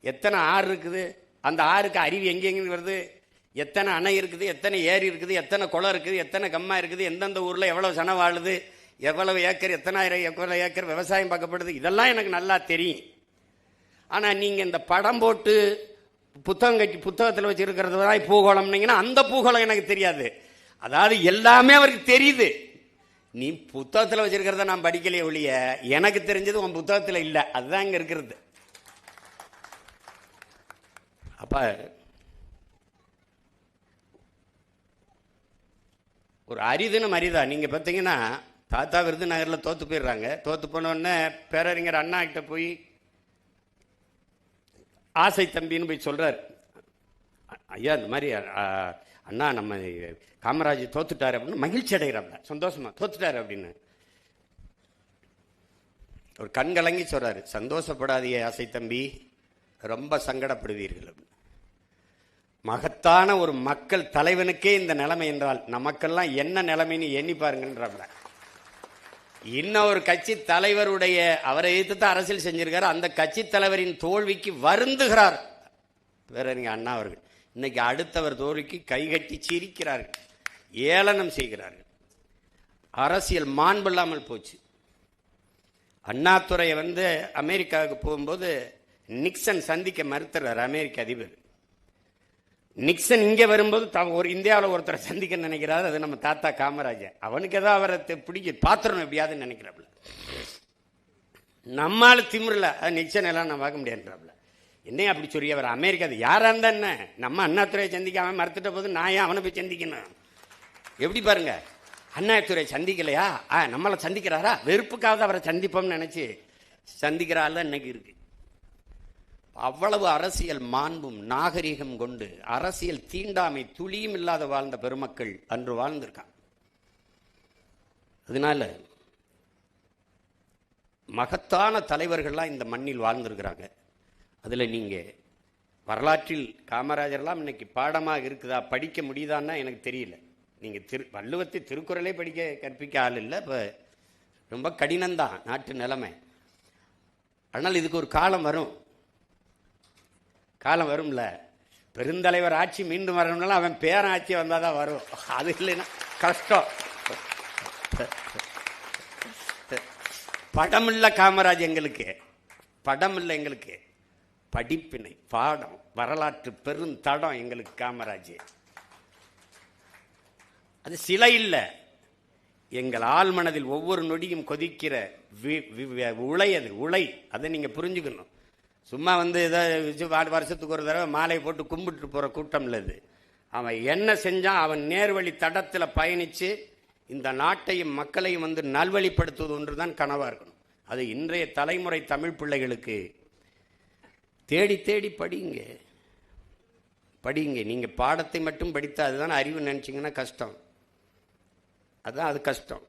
எத்தனை ஆறு இருக்குது, அந்த ஆறுக்கு அருவி எங்கெங்க வருது, எத்தனை அணை இருக்குது, எத்தனை ஏரி இருக்குது, எத்தனை குளம் இருக்குது, எத்தனை கம்மா இருக்குது, எந்தெந்த ஊரில் எவ்வளவு சனம் வாழுது, எவ்வளவு ஏக்கர், எவ்வளவு ஏக்கர் விவசாயம் பார்க்கப்படுது, இதெல்லாம் எனக்கு நல்லா தெரியும். ஆனால் நீங்கள் இந்த படம் போட்டு புத்தகம் கட்டி புத்தகத்தில் வச்சிருக்கிறது தான் பூகோளம்னீங்கன்னா அந்த பூகோளம் எனக்கு தெரியாது. அதாவது எல்லாமே அவருக்கு தெரியுது. நீ புத்தகத்தில் வச்சிருக்கிறத நான் படிக்கலையே ஒழிய எனக்கு தெரிஞ்சது உன் புத்தகத்தில் இல்லை. அதுதான் இங்க இருக்கிறது. அப்ப ஒரு அரிதுன்னு அரிதா நீங்க பார்த்தீங்கன்னா, தாத்தா விருதுநகர்ல தோத்து போயிடுறாங்க. தோத்து போன உடனே பேரறிஞர் அண்ணா கிட்ட போய் ஆசை தம்பின்னு போய் சொல்றாரு, ஐயா இந்த மாதிரி அண்ணா நம்ம காமராஜ் தோத்துட்டாரு அப்படின்னு மகிழ்ச்சி அடைகிறாங்க, சந்தோஷமா தோத்துட்டாரு அப்படின்னு. ஒரு கண் கலங்கி சொல்றாரு, சந்தோஷப்படாதீங்க ஆசை தம்பி, ரொம்ப சங்கடப்படுவீர்கள். மகத்தான ஒரு மக்கள் தலைவனுக்கே இந்த நிலைமை என்றால் நமக்கெல்லாம் என்ன நிலைமைன்னு எண்ணி பாருங்கன்றாங்க. இன்னும் ஒரு கட்சி தலைவருடைய, அவரை எதிர்த்து அரசியல் செஞ்சிருக்காரு, அந்த கட்சி தலைவரின் தோல்விக்கு வருந்துகிறார் பேரறிஞர் அண்ணா அவர்கள். இன்னைக்கு அடுத்தவர் தோல்விக்கு கைகட்டி சிரிக்கிறார்கள், ஏளனம் செய்கிறார்கள். அரசியல் மாண்பு இல்லாமல் போச்சு. அண்ணாதுரை வந்து அமெரிக்காவுக்கு போகும்போது நிக்சன் சந்திக்க மறுத்துறார் அமெரிக்க அதிபர். நிக்சன் இங்கே வரும்போது ஒரு இந்தியாவில் ஒருத்தரை சந்திக்க நினைக்கிறாரு, அது நம்ம தாத்தா காமராஜர். அவனுக்கு ஏதோ அவரை பிடிக்க பாத்திரம் எப்படியாதுன்னு நினைக்கிறாப்புல. நம்மால திமிரல நிச்சயம் எல்லாம் நான் பார்க்க முடியாதுன்றாப்ல. என்னையும் அப்படி சொல்லி அவர் அமெரிக்கா யாரா இருந்தா என்ன, நம்ம அண்ணாதுரையை சந்திக்க அவன் மறுத்துட்ட போது நான் ஏன் அவனை போய் சந்திக்கணும்? எப்படி பாருங்க, அண்ணாதுரை சந்திக்கலையா, நம்மளை சந்திக்கிறாரா, வெறுப்புக்காவது அவரை சந்திப்போம்னு நினைச்சு சந்திக்கிற ஆள் தான் இன்னைக்கு இருக்கு. அவ்வளவு அரசியல் மாண்பும் நாகரிகம் கொண்டு அரசியல் தீண்டாமை துளியும் இல்லாத வாழ்ந்த பெருமக்கள் அன்று வாழ்ந்திருக்காங்க. அதனால மகத்தான தலைவர்கள்லாம் இந்த மண்ணில் வாழ்ந்திருக்கிறாங்க. அதில் நீங்கள் வரலாற்றில் காமராஜர்லாம் இன்னைக்கு பாடமாக இருக்குதா, படிக்க முடியுதான்னா எனக்கு தெரியல. நீங்கள் வள்ளுவத்தை திருக்குறளே கற்பிக்க ஆள் இல்லை. இப்போ ரொம்ப கடினம்தான் நாட்டு நிலைமை. ஆனால் இதுக்கு ஒரு காலம் வரும்ல. பெருந்தலைவர் ஆட்சி மீண்டும் வரணும்னாலும் அவன் பேரன் ஆட்சி வந்தால் தான் வரும். அது இல்லைன்னா கஷ்டம். படம் இல்லை காமராஜ் எங்களுக்கு, படம் இல்லை எங்களுக்கு, படிப்பினை பாடம் வரலாற்று பெருந்தடம் எங்களுக்கு காமராஜ். அது சிலை இல்லை, எங்கள் ஆழ்மனதில் ஒவ்வொரு நொடியும் கொதிக்கிற உலை. அது உலை, அதை நீங்க புரிஞ்சுக்கணும். சும்மா ஏதோ வருஷத்துக்கு ஒரு தடவை மாலை போட்டு கும்பிட்டு போற கூட்டம் இல்லை இது. அவன் என்ன செஞ்சான், அவன் நேர்வழி தடத்தில் பயணிச்சு இந்த நாட்டையும் மக்களையும் நல்வழிப்படுத்துவது ஒன்றுதான் கனவா இருக்கணும். அது இன்றைய தலைமுறை தமிழ் பிள்ளைகளுக்கு தேடி தேடி படிங்க. நீங்க பாடத்தை மட்டும் படித்தா அதுதான் அறிவு நினைச்சீங்கன்னா கஷ்டம். அதுதான் அது கஷ்டம்,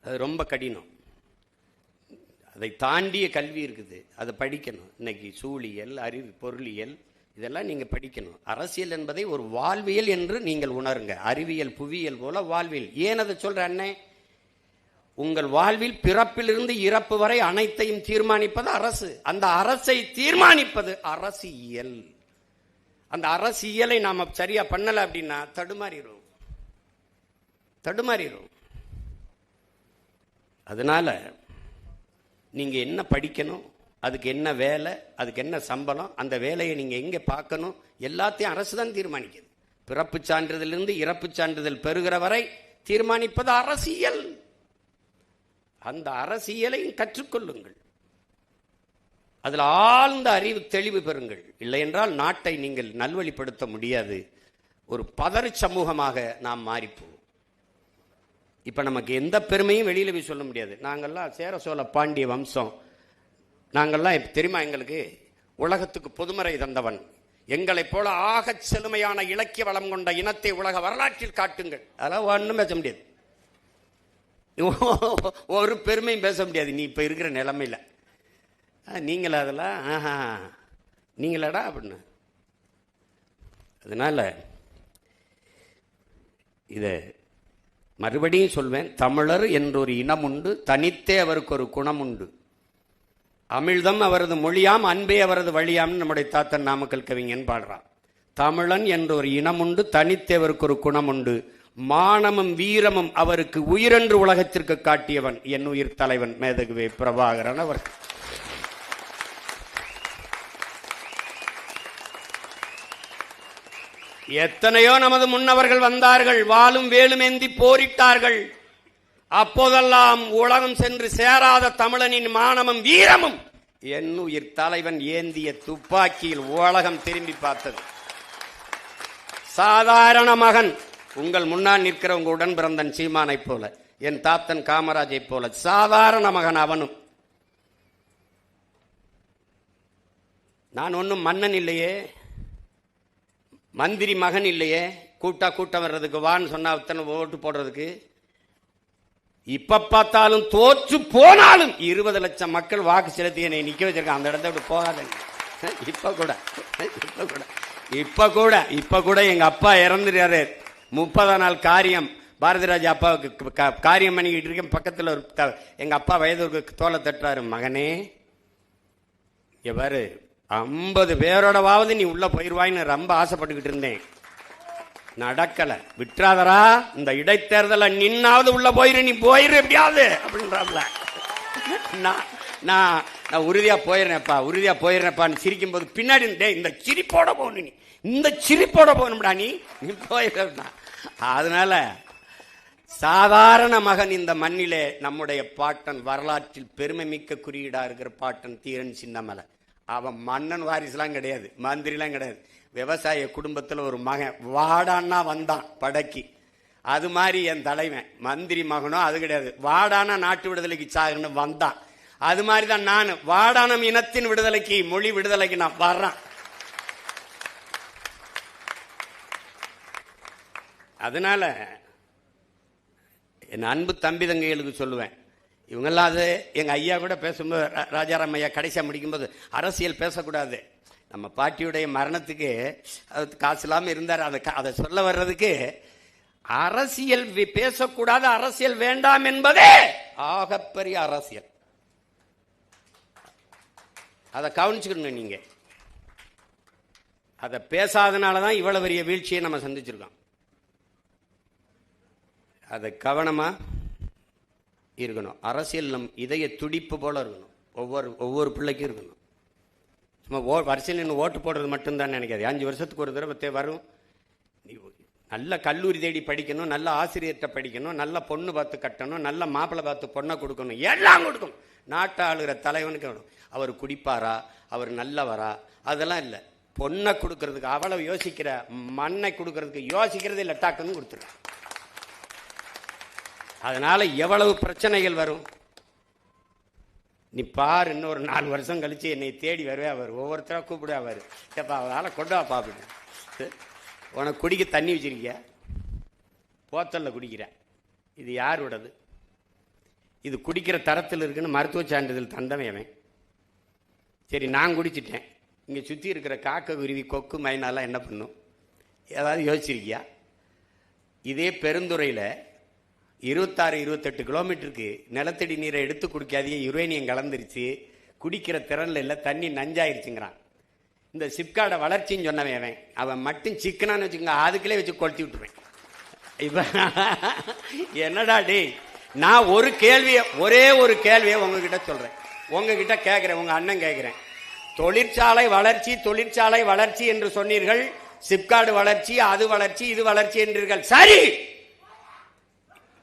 அது ரொம்ப கடினம். அதை தாண்டிய கல்வி இருக்குது, அதை படிக்கணும். இன்னைக்கு சூழியல், அறிவு, பொருளியல் இதெல்லாம் நீங்க படிக்கணும். அரசியல் என்பதை ஒரு வாழ்வியல் என்று நீங்கள் உணருங்க. அறிவியல் புவியியல் போல வாழ்வியல். ஏன் அதை சொல்ற அண்ணே? உங்கள் வாழ்வில் பிறப்பிலிருந்து இறப்பு வரை அனைத்தையும் தீர்மானிப்பது அரசு. அந்த அரசை தீர்மானிப்பது அரசியல். அந்த அரசியலை நாம சரியா பண்ணல அப்படின்னா தடுமாறிடும். அதனால நீங்க என்ன படிக்கணும், அதுக்கு என்ன வேலை, அதுக்கு என்ன சம்பளம், அந்த வேலையை நீங்க எங்க பார்க்கணும், எல்லாத்தையும் அரசு தான் தீர்மானிக்குது. பிறப்பு சான்றிதழிலிருந்து இறப்பு சான்றிதழ் பெறுகிற வரை தீர்மானிப்பது அரசியல். அந்த அரசியலை கற்றுக்கொள்ளுங்கள், அதில் ஆழ்ந்த அறிவு தெளிவு பெறுங்கள். இல்லை என்றால் நாட்டை நீங்கள் நல்வழிப்படுத்த முடியாது. ஒரு பதறி சமூகமாக நாம் மாறிப்போம். இப்ப நமக்கு எந்த பெருமையும் வெளியில போய் சொல்ல முடியாது. நாங்கள்லாம் சேர சோழ பாண்டிய வம்சம், நாங்கள்லாம் தெரியுமா, எங்களுக்கு உலகத்துக்கு பொதுமறை தந்தவன், எங்களை போல ஆக செழுமையான இலக்கிய வளம் கொண்ட இனத்தை உலக வரலாற்றில் காட்டுங்கள். அதெல்லாம் ஒன்றும் பேச முடியாது, ஒரு பெருமையும் பேச முடியாது. நீ இப்ப இருக்கிற நிலைமையில நீங்களா அதெல்லாம் நீங்களாடா அப்படின்னு. அதனால இத மறுபடியும் சொல்வேன், தமிழர் என்றொரு இனம் உண்டு, தனித்தே அவருக்கு ஒரு குணம் உண்டு. அமிழ்தம் அவரது மொழியாம், அன்பே அவரது வழியாம்னு நம்முடைய தாத்தன் நாமக்கல் கவிஞன் பாடுறான். தமிழன் என்ற ஒரு இனம் உண்டு, தனித்தே அவருக்கு ஒரு குணம் உண்டு, மானமும் வீரமும் அவருக்கு உயிரென்று உலகத்திற்கு காட்டியவன் என் உயிர் தலைவன் மேதகுவே பிரபாகரன் அவர். எத்தனையோ நமது முன்னவர்கள் வந்தார்கள், வாளும் வேலுமேந்தி போரிட்டார்கள். அப்போதெல்லாம் உலகம் சென்று சேராத தமிழனின் மானமும் வீரமும் என் உயிர் தலைவன் ஏந்திய துப்பாக்கியில் உலகம் திரும்பி பார்த்தது. சாதாரண மகன், உங்கள் முன்னால் நிற்கிற உங்க உடன் பிறந்தன் சீமானை போல, என் தாத்தன் காமராஜை போல சாதாரண மகன் அவனும். நான் ஒன்னும் மன்னன் இல்லையே, மந்திரி மகன் இல்லையே, கூட்டம் வர்றதுக்கு வான்னு சொன்னா ஓட்டு போடுறதுக்கு. இப்ப பார்த்தாலும் தோற்று போனாலும் 20 லட்சம் மக்கள் வாக்கு செலுத்தி என்னை நிக்க வச்சிருக்காங்க. அந்த இடத்த விட்டு போகாத. இப்ப கூட எங்க அப்பா இறந்துறாரு, 30ஆம் நாள் காரியம். பாரதி ராஜா அப்பாவுக்கு காரியம் பண்ணிக்கிட்டு இருக்கேன். பக்கத்துல ஒரு எங்க அப்பா வயது தோலை தட்டுறாரு, மகனே எவரு 50 பேரோடவாவது நீ உள்ள போயிருவாயின்னு ரொம்ப ஆசைப்பட்டுக்கிட்டு இருந்தேன், நடக்கல. விட்டுறாதரா, இந்த இடைத்தேர்தல நின்னாவது உள்ள போயிரு, நீ போயிரு எப்படியாவது அப்படின்றாப்ல. நான் உறுதியா போயிடுறேன்ப்பா சிரிக்கும் போது பின்னாடி இந்த சிரிப்போட போகணும், நீ இந்த சிரிப்போட போகணும்டா, நீ போயிடுறா. அதனால சாதாரண மகன் இந்த மண்ணிலே நம்முடைய பாட்டன், வரலாற்றில் பெருமை மிக்க குறியீடா இருக்கிற பாட்டன் தீரன் சின்னமலை. அவன் மன்னன் வாரிசுலாம் கிடையாது, மந்திரிலாம் கிடையாது. விவசாய குடும்பத்தில் ஒரு மகன் வாடான்னா வந்தான் படைக்கு. அது மாதிரி என் தலைவன் மந்திரி மகனோ அது கிடையாது, வாடான நாட்டு விடுதலைக்கு சாகன்னு வந்தான். அது மாதிரி தான் நான் வாடானம் இனத்தின் விடுதலைக்கு, மொழி விடுதலைக்கு நான் வர்றேன். அதனால என் அன்பு தம்பி தங்கைகளுக்கு சொல்லுவேன், இவங்கெல்லாம் அது எங்க ஐயா கூட பேசும்போது, ராஜாராம் ஐயா கடைசியா முடிக்கும்போது, அரசியல் பேசக்கூடாது. நம்ம பாட்டியுடைய மரணத்துக்கு காசு இல்லாமல் இருந்தார். அதை சொல்ல வர்றதுக்கு அரசியல் பேசக்கூடாது, அரசியல் வேண்டாம் என்பதே ஆகப்பெரிய அரசியல். அதை கவனிச்சுக்கணும் நீங்க. அதை பேசாதனாலதான் இவ்வளவு பெரிய வீழ்ச்சியை நம்ம சந்திச்சிருக்கோம். அதை கவனமா இருக்கணும். அரசியல் நம் இதய துடிப்பு போல இருக்கணும், ஒவ்வொரு பிள்ளைக்கும் இருக்கணும். சும்மா வரிசையில் நின்று ஓட்டு போடுறது மட்டும்தான் நினைக்காது. 5 வருஷத்துக்கு ஒரு தடவை வரும். நல்ல கல்லூரி தேடி படிக்கணும், நல்ல ஆசிரியர்கிட்ட படிக்கணும், நல்ல பொண்ணு பார்த்து கட்டணும், நல்ல மாப்பிள்ளை பார்த்து பொண்ணை கொடுக்கணும், எல்லாம் கொடுக்கணும். நாட்டை ஆளுகிற தலைவனுக்கு வேணும். அவர் குடிப்பாரா, அவர் நல்லவரா, அதெல்லாம் இல்லை. பொண்ணை கொடுக்கறதுக்கு அவ்வளவு யோசிக்கிற, மண்ணை கொடுக்கறதுக்கு யோசிக்கிறது இல்லை, டாக்குன்னு கொடுத்துருக்க. அதனால எவ்வளவு பிரச்சனைகள் வரும் நீ பாரு. இன்னொரு 4 வருஷம் கழிச்சு என்னை தேடி வருவே அவர், ஒவ்வொருத்தரா கூப்பிடுவா அவர், ஏப்பா அதனால கொண்டு வா பாப்பிட்டு, உனக்கு குடிக்க தண்ணி வச்சிருக்கிய, போத்தல்ல குடிக்கிற, இது யாரோடது? இது குடிக்கிற தரத்தில் இருக்குன்னு மருத்துவ சான்றிதழ் தந்தவன். சரி நான் குடிச்சிட்டேன், இங்கே சுற்றி இருக்கிற காக்கை, குருவி, கொக்கு, மைனாலாம் என்ன பண்ணும்? ஏதாவது யோசிச்சிருக்கியா? இதே பெருந்துறையில் 26-28 கிலோமீட்டருக்கு நிலத்தடி நீரை எடுத்து குடிக்காதே யுரேனியம் கலந்துருச்சு, குடிக்கிற திறனில் இல்லை, தண்ணி நஞ்சாயிருச்சுங்கிறான். இந்த சிப்காடை வளர்ச்சின்னு சொன்னவன் அவன் மட்டும் சிக்கனான்னு வச்சுக்கோங்க, அதுக்குள்ளே வச்சு கொளுத்தி விட்டுருவேன். இப்போ என்னடா டே, நான் ஒரே ஒரு கேள்வியை உங்ககிட்ட சொல்கிறேன், உங்ககிட்ட கேட்குறேன், உங்கள் அண்ணன் கேட்குறேன். தொழிற்சாலை வளர்ச்சி என்று சொன்னீர்கள், சிப்காடு வளர்ச்சி, அது வளர்ச்சி, இது வளர்ச்சி என்றீர்கள். சரி,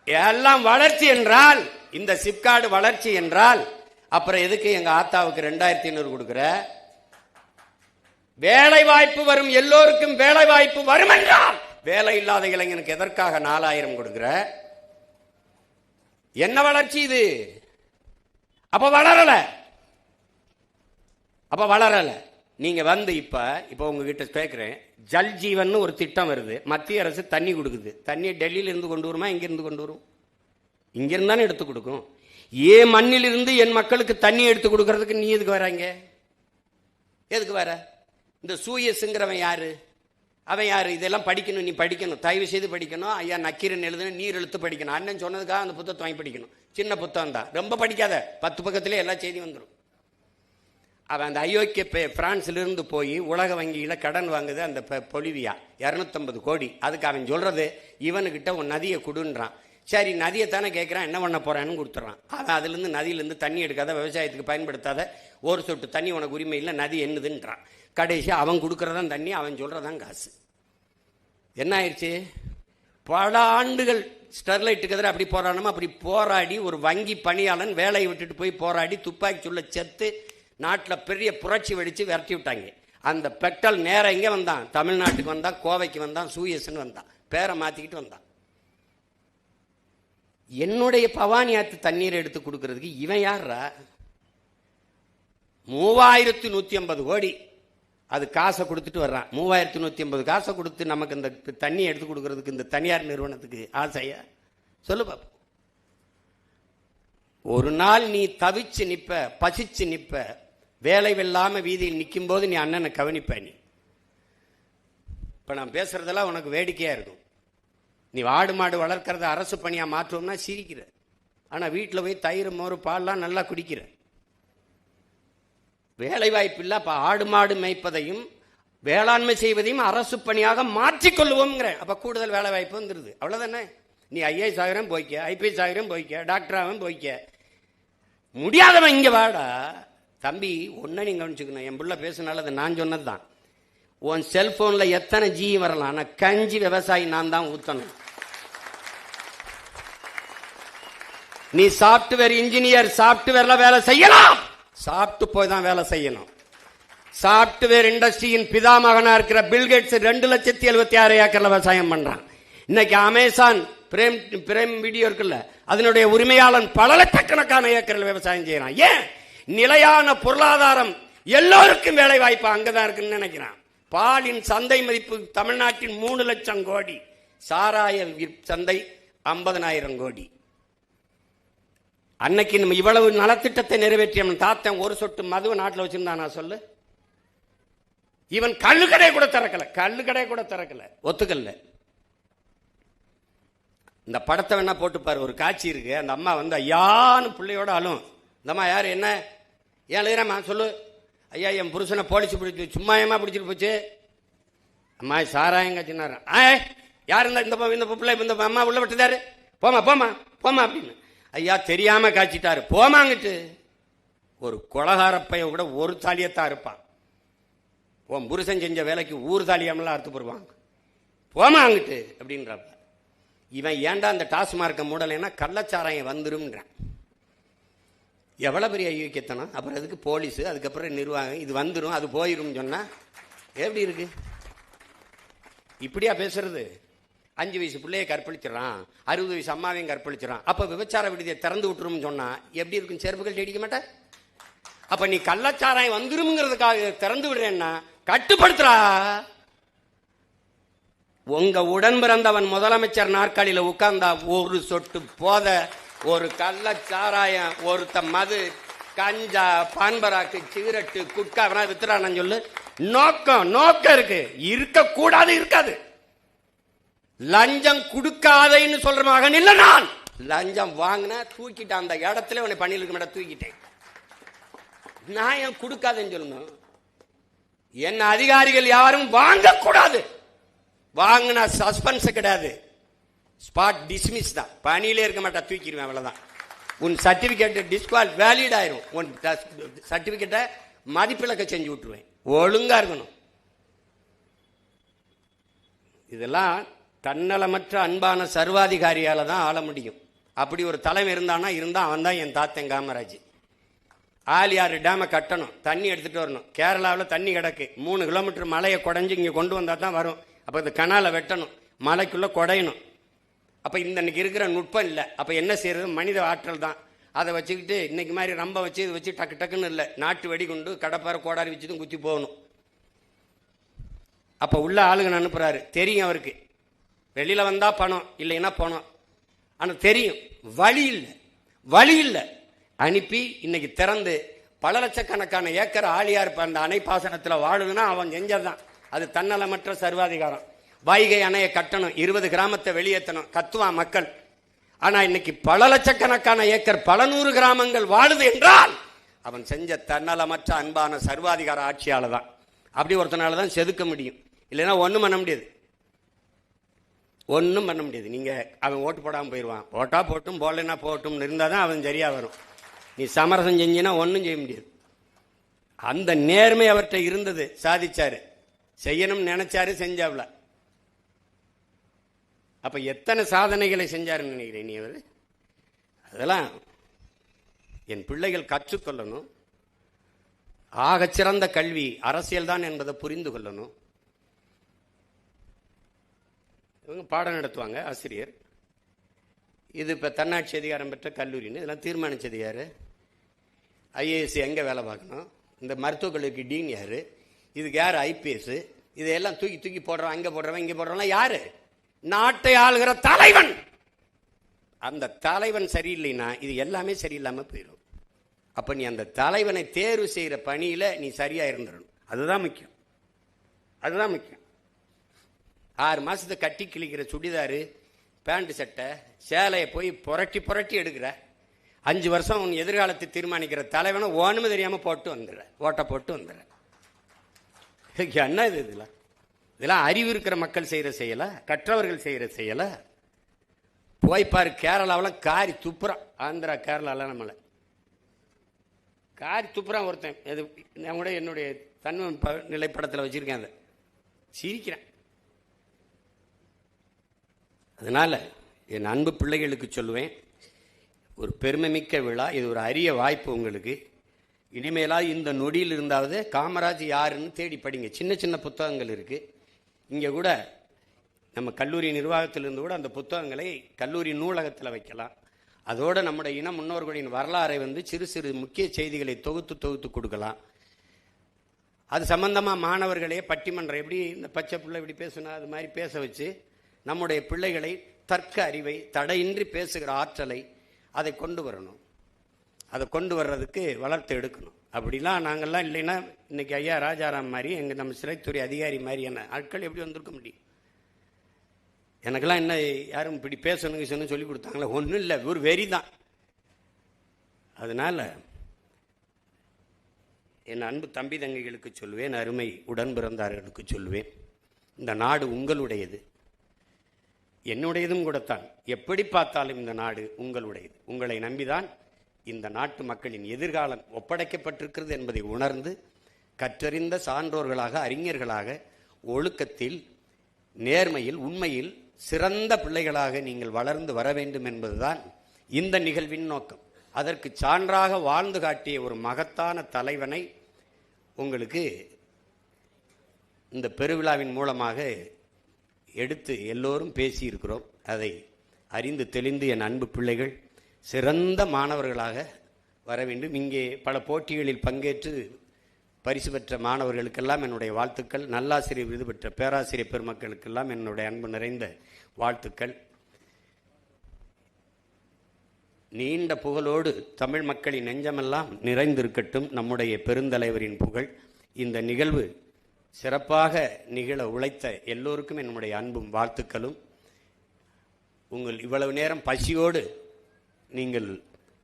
எல்லாம் வளர்ச்சி என்றால், இந்த சிப்காடு வளர்ச்சி என்றால், அப்புறம் எதுக்கு எங்க ஆத்தாவுக்கு 2500 கொடுக்குற? வேலை வாய்ப்பு வரும், எல்லோருக்கும் வேலை வாய்ப்பு வரும் என்றால், வேலை இல்லாத இளைஞனுக்கு எதற்காக 4000 கொடுக்குற? என்ன வளர்ச்சி இது? அப்ப வளரல. நீங்க வந்து இப்ப உங்ககிட்ட கேட்கிறேன், ஜல் ஜீவன் ஒரு திட்டம் வருது, மத்திய அரசு தண்ணி கொடுக்குது. தண்ணியை டெல்லியில இருந்து கொண்டு வருமா, இங்கிருந்து கொண்டு வரும்? இங்கிருந்தானே எடுத்து கொடுக்கும். ஏன் மண்ணிலிருந்து என் மக்களுக்கு தண்ணி எடுத்து கொடுக்கறதுக்கு நீ எதுக்கு வராங்க? எதுக்கு வர? இந்த சூயஸ்ங்கிறவன் யாரு? அவன் யாரு? இதெல்லாம் படிக்கணும், நீ படிக்கணும், தயவு செய்து படிக்கணும். ஐயா நக்கீரன் எழுதுன நீர் எழுத்து படிக்கணும். அண்ணன் சொன்னதுக்காக அந்த புத்தகத்தை வாங்கி படிக்கணும். சின்ன புத்தகம் தான், ரொம்ப படிக்காத, 10 பக்கத்திலே எல்லா செய்தி வந்துடும். அவன் அந்த அயோக்கிய பிரான்ஸ்ல இருந்து போய் உலக வங்கியில கடன் வாங்குது, அந்த பொலிவியா 250 கோடி. அதுக்கு அவன் சொல்றது, இவனுக்கிட்ட உன் நதியை கொடுன்றான். சரி, நதியை தானே கேட்கிறான், என்ன பண்ண போறான்னு கொடுத்துறான். அவன் அதுல இருந்து நதியிலிருந்து தண்ணி எடுக்காத, விவசாயத்துக்கு பயன்படுத்தாத, ஒரு சொட்டு தண்ணி உனக்கு உரிமை இல்லை, நதி என்னதுன்றான். கடைசி அவன் கொடுக்கறதான் தண்ணி, அவன் சொல்றதான் காசு. என்ன ஆயிடுச்சு? பல ஆண்டுகள் ஸ்டெர்லைட்டுக்கு எதிராக அப்படி போராடணுமா, அப்படி போராடி ஒரு வங்கி பணியாளன் வேலையை விட்டுட்டு போய் போராடி துப்பாக்கி சொல்ல செத்து நாட்டில் பெரிய புரட்சி வெடிச்சு விரட்டி விட்டாங்க. அந்த பெட்ரோல் நேரம் எங்கே வந்தான்? தமிழ்நாட்டுக்கு வந்தான், கோவைக்கு வந்தான், சூயஸ்ன்னு வந்தான், பேரை மாத்திக்கிட்டு வந்தான். என்னுடைய பவானி ஆத்து தண்ணீரை எடுத்து கொடுக்கறதுக்கு இவன் யாரா? 3150 கோடி அது காசை கொடுத்துட்டு வர்றான். 3150 காசை கொடுத்து நமக்கு இந்த தண்ணி எடுத்து கொடுக்கறதுக்கு இந்த தனியார் நிறுவனத்துக்கு ஆசையா? சொல்லு பாப்போம். ஒரு நாள் நீ தவிச்சு நிப்ப, பசிச்சு நிப்ப, வேலை வெல்லாம வீதியில் நிற்கும் போது நீ அண்ணனை கவனிப்ப. நீ இப்ப நான் பேசுறதெல்லாம் உனக்கு வேடிக்கையா இருக்கும். நீ ஆடு மாடு வளர்க்கறத அரசு பணியா மாற்றுவோம்னா சிரிக்கிற. ஆனா வீட்டில் போய் தயிர், மோர், பால்லாம் நல்லா குடிக்கிற. வேலை வாய்ப்பு இல்ல. அப்ப ஆடு மாடு மேய்ப்பதையும் வேளாண்மை செய்வதையும் அரசு பணியாக மாற்றிக்கொள்வோம்ங்கிற. அப்ப கூடுதல் வேலை வாய்ப்பு வந்துருது. அவ்வளவுதானே? நீ IAS ஆகிறேன் போய்க்க, IPS ஆகிறேன் போய்க்க, டாக்டர் ஆகும் போய்க்க. முடியாதவன் இங்க வாடா தம்பி. ஒன்ன நீங்க கவனிச்சுக்கணும். என் பிள்ளை பேசுனால அதை நான் சொன்னதுதான். உன் செல்போன்ல எத்தனை ஜி வரலாம், ஆனா கஞ்சி விவசாயி நான் தான் ஊத்தணும். நீ சாப்ட்வேர் இன்ஜினியர், சாப்ட்வேர்ல வேலை செய்யலாம், சாப்பிட்டு போய் தான் வேலை செய்யணும். சாப்ட்வேர் இண்டஸ்ட்ரியின் பிதாமகனா இருக்கிற பில்கேட்ஸ் 2,76,000 ஏக்கர்ல விவசாயம் பண்றான். இன்னைக்கு அமேசான் பிரேம் வீடியோ இருக்குல்ல, அதனுடைய உரிமையாளன் பல லட்சக்கணக்கான ஏக்கர்ல விவசாயம் செய்யறான். ஏன்? நிலையான பொருளாதாரம், எல்லோருக்கும் வேலை வாய்ப்பு அங்கதான் இருக்குன்னு நினைக்கிறான். பாலின் சந்தை மதிப்பு தமிழ்நாட்டின் 3 லட்சம் கோடி, சாராய சந்தை 50,000 கோடி. அன்னைக்கு நம்ம இவ்வளவு நலத்திட்டத்தை நிறைவேற்றிய தாத்தன் ஒரு சொட்டு மதுவை நாட்டில் வச்சிருந்தானா சொல்லு? இவன் கள்ளுக்கடை கூட திறக்கல, ஒத்துக்கல்ல. இந்த படத்தை வேணா போட்டுப்பாரு, ஒரு காட்சி இருக்கு. அந்த அம்மா வந்து ஐயான்னு பிள்ளையோட அழும். இந்த அம்மா யாரு, என்ன ஏன் எழுதுறமா சொல்லு? ஐயா, என் புருஷனை போலீஸ் பிடிச்சி, சும்மா ஏமா பிடிச்சிட்டு போச்சு? அம்மா சாராயங்க சின்னாரு. யார் இந்த பிள்ளை, இந்த அம்மா உள்ள விட்டுதாரு, போமா போமா போமா அப்படின்னு. ஐயா தெரியாம காய்ச்சிட்டாரு, போமாங்கிட்டு. ஒரு கொலகார பையன் கூட ஒரு தாலியத்தான் இருப்பான். உன் புருஷன் செஞ்ச வேலைக்கு ஊர் தாலியாமெல்லாம் அறுத்து போடுவாங்க, போமாங்கிட்டு அப்படின்றாப்ப. இவன் ஏன்டா அந்த டாஸ்மார்க்க மூடலைன்னா கள்ளச்சாராயம் வந்துரும்ன்றான். எவ்வளவு பெரிய ஐயோக்கியத்தனம். அப்புறம் அதுக்கு போலீஸ், அதுக்கப்புறம் நிர்வாகம், இது வந்துடும் அது போயிரும் சொன்னா எப்படி இருக்கு? இப்படியா பேசுறது? 5 வயசு பிள்ளைய கற்பழிச்சிடறான், 60 வயசு அம்மாவையும் கற்பழிச்சிடறான். அப்ப விபச்சார விடுதியை திறந்து விட்டுரும் சொன்னா எப்படி இருக்கும்? செருப்புகள் அடிக்க மாட்டேன். அப்ப நீ கள்ளச்சாராயம் வந்துரும்ங்கிறதுக்காக திறந்து விடுறேன்னா கட்டுப்படுத்துறா. உங்க உடன் பிறந்தவன் முதலமைச்சர் நாற்காலியில உட்கார்ந்தா ஒரு சொட்டு போத, ஒரு கள்ளச்சாராயம், ஒருத்த மது, கஞ்சா, பான்பராக்கு, சிகரெட்டு, குட்கா வேணா வித்துறான்னு சொல்லு. நோக்கம் இருக்கு, இருக்க கூடாது, இருக்காது. லஞ்சம் கொடுக்காதேன்னு சொல்ற மகன் இல்ல நான். லஞ்சம் வாங்கின தூக்கிட்டேன், அந்த இடத்துல உன்னை பண்ணிட்டு இருக்க மாட்டேன், தூக்கிட்டேன். நான் ஏன் கொடுக்காதேன்னு சொல்லணும்? என்ன அதிகாரிகள் யாரும் வாங்கக்கூடாது. வாங்கினா சஸ்பென்ஸ் கிடையாது, ஸ்பாட் டிஸ்மிஸ் தான். பணியிலே இருக்க மாட்டா, தூக்கிடுவேன், அவ்வளவுதான். உன் சர்டிபிகேட் டிஸ்குவால் வேலிட் ஆயிரும். உன் சர்டிபிகேட்டை மதிப்பிழக்க செஞ்சு விட்டுருவேன். ஒழுங்கா இருக்கணும். இதெல்லாம் தன்னலமற்ற அன்பான சர்வாதிகாரியால தான் ஆள முடியும். அப்படி ஒரு தலைமை இருந்தானா அவன் தான் என் தாத்தன் காமராஜ். ஆலியாறு டேமை கட்டணும், தண்ணி எடுத்துட்டு வரணும். கேரளாவில் தண்ணி கிடக்கு, 3 கிலோமீட்டர் மலையை குடைஞ்சு இங்கே கொண்டு வந்தா தான் வரும். அப்போ இந்த கனாலை வெட்டணும், மலைக்குள்ள குடையணும். அப்போ இன்னைக்கு இருக்கிற நுட்பம் இல்லை. அப்போ என்ன செய்யறது? மனித ஆற்றல் தான். அதை வச்சுக்கிட்டு இன்னைக்கு மாதிரி ரொம்ப வச்சு இது வச்சு டக்கு டக்குன்னு இல்லை, நாட்டு வெடிகுண்டு கடப்பாறை கோடாரி வச்சுதான் குத்தி போகணும். அப்போ உள்ள ஆளுங்க அனுப்புறாரு, தெரியும் அவருக்கு. வெளியில வந்தா பணம், இல்லைன்னா பணம். ஆனால் தெரியும் வழி இல்லை. அனுப்பி இன்னைக்கு திறந்து பல லட்சக்கணக்கான ஏக்கர் ஆழியார் அந்த அணை பாசனத்தில் வாழுதுன்னா அவன் செஞ்சதுதான். அது தன்னலமற்ற சர்வாதிகாரம். வைகை அணையை கட்டணும், 20 கிராமத்தை வெளியேற்றணும், கத்துவான் மக்கள். ஆனா இன்னைக்கு பல லட்சக்கணக்கான ஏக்கர், பல 100 கிராமங்கள் வாழுது என்றால் அவன் செஞ்ச தன்னலமற்ற அன்பான சர்வாதிகார ஆட்சியால தான். அப்படி ஒருத்தனால தான் செதுக்க முடியும், இல்லைன்னா ஒன்றும் பண்ண முடியாது. நீங்க அவன் ஓட்டு போடாமல் போயிடுவான். போட்டா போட்டும், போடலைன்னா போட்டும் இருந்தால் தான் அவன் சரியா வரும். நீ சமரசம் செஞ்சினா ஒன்றும் செய்ய முடியாது. அந்த நேர்மை அவர்கிட்ட இருந்தது, சாதிச்சாரு. செய்யணும்னு நினைச்சாரு, செஞ்சாவ்ல. அப்ப எத்தனை சாதனைகளை செஞ்சாருன்னு நினைக்கிறேன் நீ? அவர் அதெல்லாம் என் பிள்ளைகள் கற்றுக்கொள்ளணும். ஆகச்சிறந்த கல்வி அரசியல் தான் என்பதை புரிந்து கொள்ளணும். இவங்க பாடம் நடத்துவாங்க, ஆசிரியர். இது இப்போ தன்னாட்சி அதிகாரம் பெற்ற கல்லூரின்னு இதெல்லாம் தீர்மானிச்சது யாரு? ஐஏஎஸ் எங்கே வேலை பார்க்கணும், இந்த மருத்துவக் கல்லூரிக்கு டீன் யாரு, இதுக்கு யார் ஐபிஎஸ், இதையெல்லாம் தூக்கி தூக்கி போடுறவன், அங்கே போடுறவன் இங்கே போடுறவன் யாரு? நாட்டை ஆளுகிற தலைவன். அந்த தலைவன் சரியில்லைன்னா இது எல்லாமே சரியில்லாம போயிடும். அப்ப நீ அந்த தலைவனை தேர்வு செய்யற பணியில நீ சரியா இருந்துடணும். அதுதான் முக்கியம். 6 மாசத்தை கட்டி கிழிக்கிற சுடிதாரு, பேண்ட் சட்டை, சேலையை போய் புரட்டி எடுக்கிற 5 வருஷம் உன் எதிர்காலத்தை தீர்மானிக்கிற தலைவனை ஒண்ணுமே தெரியாம போட்டு வந்துடுற, ஓட்ட போட்டு வந்துடுற. என்ன இது? இதெல்லாம் அறிவு இருக்கிற மக்கள் செய்யற செய்யல, கற்றவர்கள் செய்யற செய்யல. போய்ப்பாரு, கேரளாவில் காரி துப்புறான். ஆந்திரா கேரளாவில் நம்மளை காரி துப்புறான் ஒருத்தன். நான் கூட என்னுடைய தன்மை நிலைப்படத்தில் வச்சிருக்கேன், அதை சிரிக்கிறேன். அதனால என் அன்பு பிள்ளைகளுக்கு சொல்லுவேன், ஒரு பெருமைமிக்க விழா. இது ஒரு அரிய வாய்ப்பு உங்களுக்கு. இனிமேலாக இந்த நொடியில் இருந்தாவது காமராஜ் யாருன்னு தேடி படிங்க. சின்ன சின்ன புத்தகங்கள் இருக்குது. இங்கே கூட நம்ம கல்லூரி நிர்வாகத்திலிருந்து கூட அந்த புத்தகங்களை கல்லூரி நூலகத்தில் வைக்கலாம். அதோடு நம்முடைய இன முன்னோர்களின் வரலாறை சிறு சிறு முக்கிய செய்திகளை தொகுத்து கொடுக்கலாம். அது சம்பந்தமாக மாணவர்களே பட்டிமன்றம் எப்படி இந்த பச்சை பிள்ளை இப்படி பேசுனா அது மாதிரி பேச வச்சு நம்முடைய பிள்ளைகளை தர்க்க அறிவை தடையின்றி பேசுகிற ஆற்றலை அதை கொண்டு வரணும். அதை கொண்டு வர்றதுக்கு வளர்த்து எடுக்கணும். அப்படிலாம் நாங்கள்லாம் இல்லைன்னா இன்னைக்கு ஐயா ராஜாராம் மாதிரி நம்ம சிறைத்துறை அதிகாரி மாதிரியான ஆட்கள் எப்படி வந்திருக்க முடியும்? எனக்கெல்லாம் என்ன யாரும் இப்படி பேசணுங்க சொல்லி கொடுத்தாங்களே? ஒன்றும் இல்லை, ஒரு வெறி தான். அதனால என் அன்பு தம்பி தங்கைகளுக்கு சொல்லுவேன், அருமை உடன் பிறந்தார்களுக்கு சொல்லுவேன், இந்த நாடு உங்களுடையது, என்னுடையதும் கூடத்தான். எப்படி பார்த்தாலும் இந்த நாடு உங்களுடையது. உங்களை நம்பிதான் இந்த நாட்டு மக்களின் எதிர்காலம் ஒப்படைக்கப்பட்டிருக்கிறது என்பதை உணர்ந்து கற்றறிந்த சான்றோர்களாக, அறிஞர்களாக, ஒழுக்கத்தில், நேர்மையில், உண்மையில் சிறந்த பிள்ளைகளாக நீங்கள் வளர்ந்து வர வேண்டும் என்பதுதான் இந்த நிகழ்வின் நோக்கம். அதற்கு சான்றாக வாழ்ந்து காட்டிய ஒரு மகத்தான தலைவனை உங்களுக்கு இந்த பெருவிழாவின் மூலமாக எடுத்து எல்லோரும் பேசியிருக்கிறோம். அதை அறிந்து தெளிந்து என் அன்பு பிள்ளைகள் சிறந்த மாணவர்களாக வர வேண்டும். இங்கே பல போட்டிகளில் பங்கேற்று பரிசு பெற்ற மாணவர்களுக்கெல்லாம் என்னுடைய வாழ்த்துக்கள். நல்லாசிரியர் விருது பெற்ற பேராசிரியர் பெருமக்களுக்கெல்லாம் என்னுடைய அன்பு நிறைந்த வாழ்த்துக்கள். நீண்ட புகழோடு தமிழ் மக்களின் நெஞ்சமெல்லாம் நிறைந்திருக்கட்டும் நம்முடைய பெருந்தலைவரின் புகழ். இந்த நிகழ்வு சிறப்பாக நிகழ உழைத்த எல்லோருக்கும் என்னுடைய அன்பும் வாழ்த்துக்களும். உங்கள் இவ்வளவு நேரம் பசியோடு நீங்கள்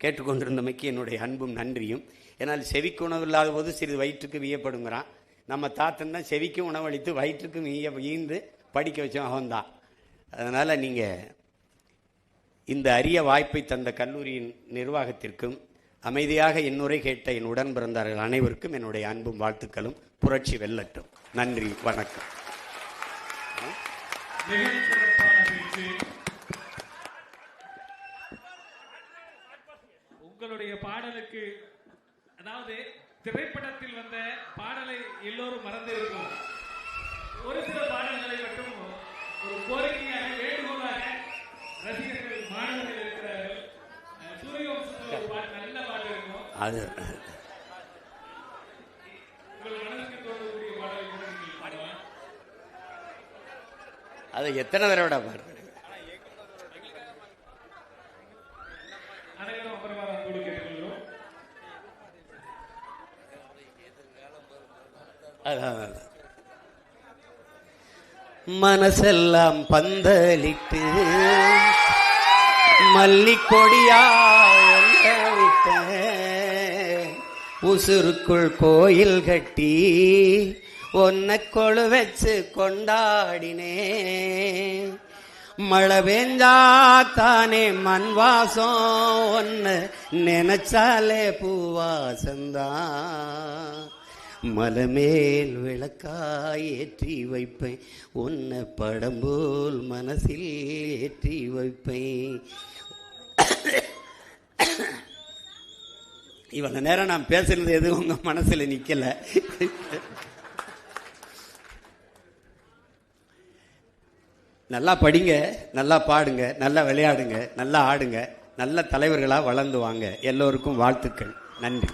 கேட்டுக்கொண்டிருந்தமைக்கு என்னுடைய அன்பும் நன்றியும். ஏன்னால் செவிக்கு உணவு இல்லாத போது சிறிது வயிற்றுக்கு வியப்படுங்கிறான். நம்ம தாத்தன் தான் செவிக்கும் உணவளித்து வயிற்றுக்கும் ஈந்து படிக்க வச்சோம், அவன்தான். அதனால் நீங்கள் இந்த அரிய வாய்ப்பை தந்த கல்லூரியின் நிர்வாகத்திற்கும் அமைதியாக என்னுரை கேட்ட என் உடன் பிறந்தார்கள் அனைவருக்கும் என்னுடைய அன்பும் வாழ்த்துக்களும். புரட்சி வெல்லட்டும். நன்றி, வணக்கம். உங்களுடைய பாடலுக்கு, அதாவது திரைப்படத்தில் வந்த பாடலை எல்லோரும் மறந்து இருக்கும். ஒரு சில பாடல்களை மட்டும் ஒரு கோரிக்கையாக, வேண்டுகோளாக ரசிகர்கள், மாணவர்கள் இருக்கிறார்கள். சூரியவம்சத்தில் ஒரு பாட்டு, நல்ல பாட்டு இருக்கும். அது உங்கள் மனசுக்கு தோன்றக்கூடிய பாடலை பாடலாம். அதை எத்தனை தடவை பாடுறது? அனைவரும் அப்புறமா கூட கேட்டுக்கொள்கிறோம். மனசெல்லாம் பந்தலிட்டு மல்லிக்கொடியா விட்ட உசுருக்குள் கோயில் கட்டி ஒன்ன கொழு வச்சு கொண்டாடினே. மழை பெஞ்சா தானே மண் வாசம், ஒன்னு நினைச்சாலே பூவாசந்தான். மலை மேல் விளக்காய் ஏற்றி வைப்பேன், உன்னை படம் போல் மனசில் ஏற்றி வைப்பேன். இவ்வளவு நேரம் நான் பேசுறது எதுவும் உங்க மனசுல நிக்கல. நல்லா படிங்க, நல்லா பாடுங்க, நல்லா விளையாடுங்க, நல்லா ஆடுங்க, நல்ல தலைவர்களாக வளர்ந்து வாங்க. எல்லோருக்கும் வாழ்த்துக்கள். நன்றி.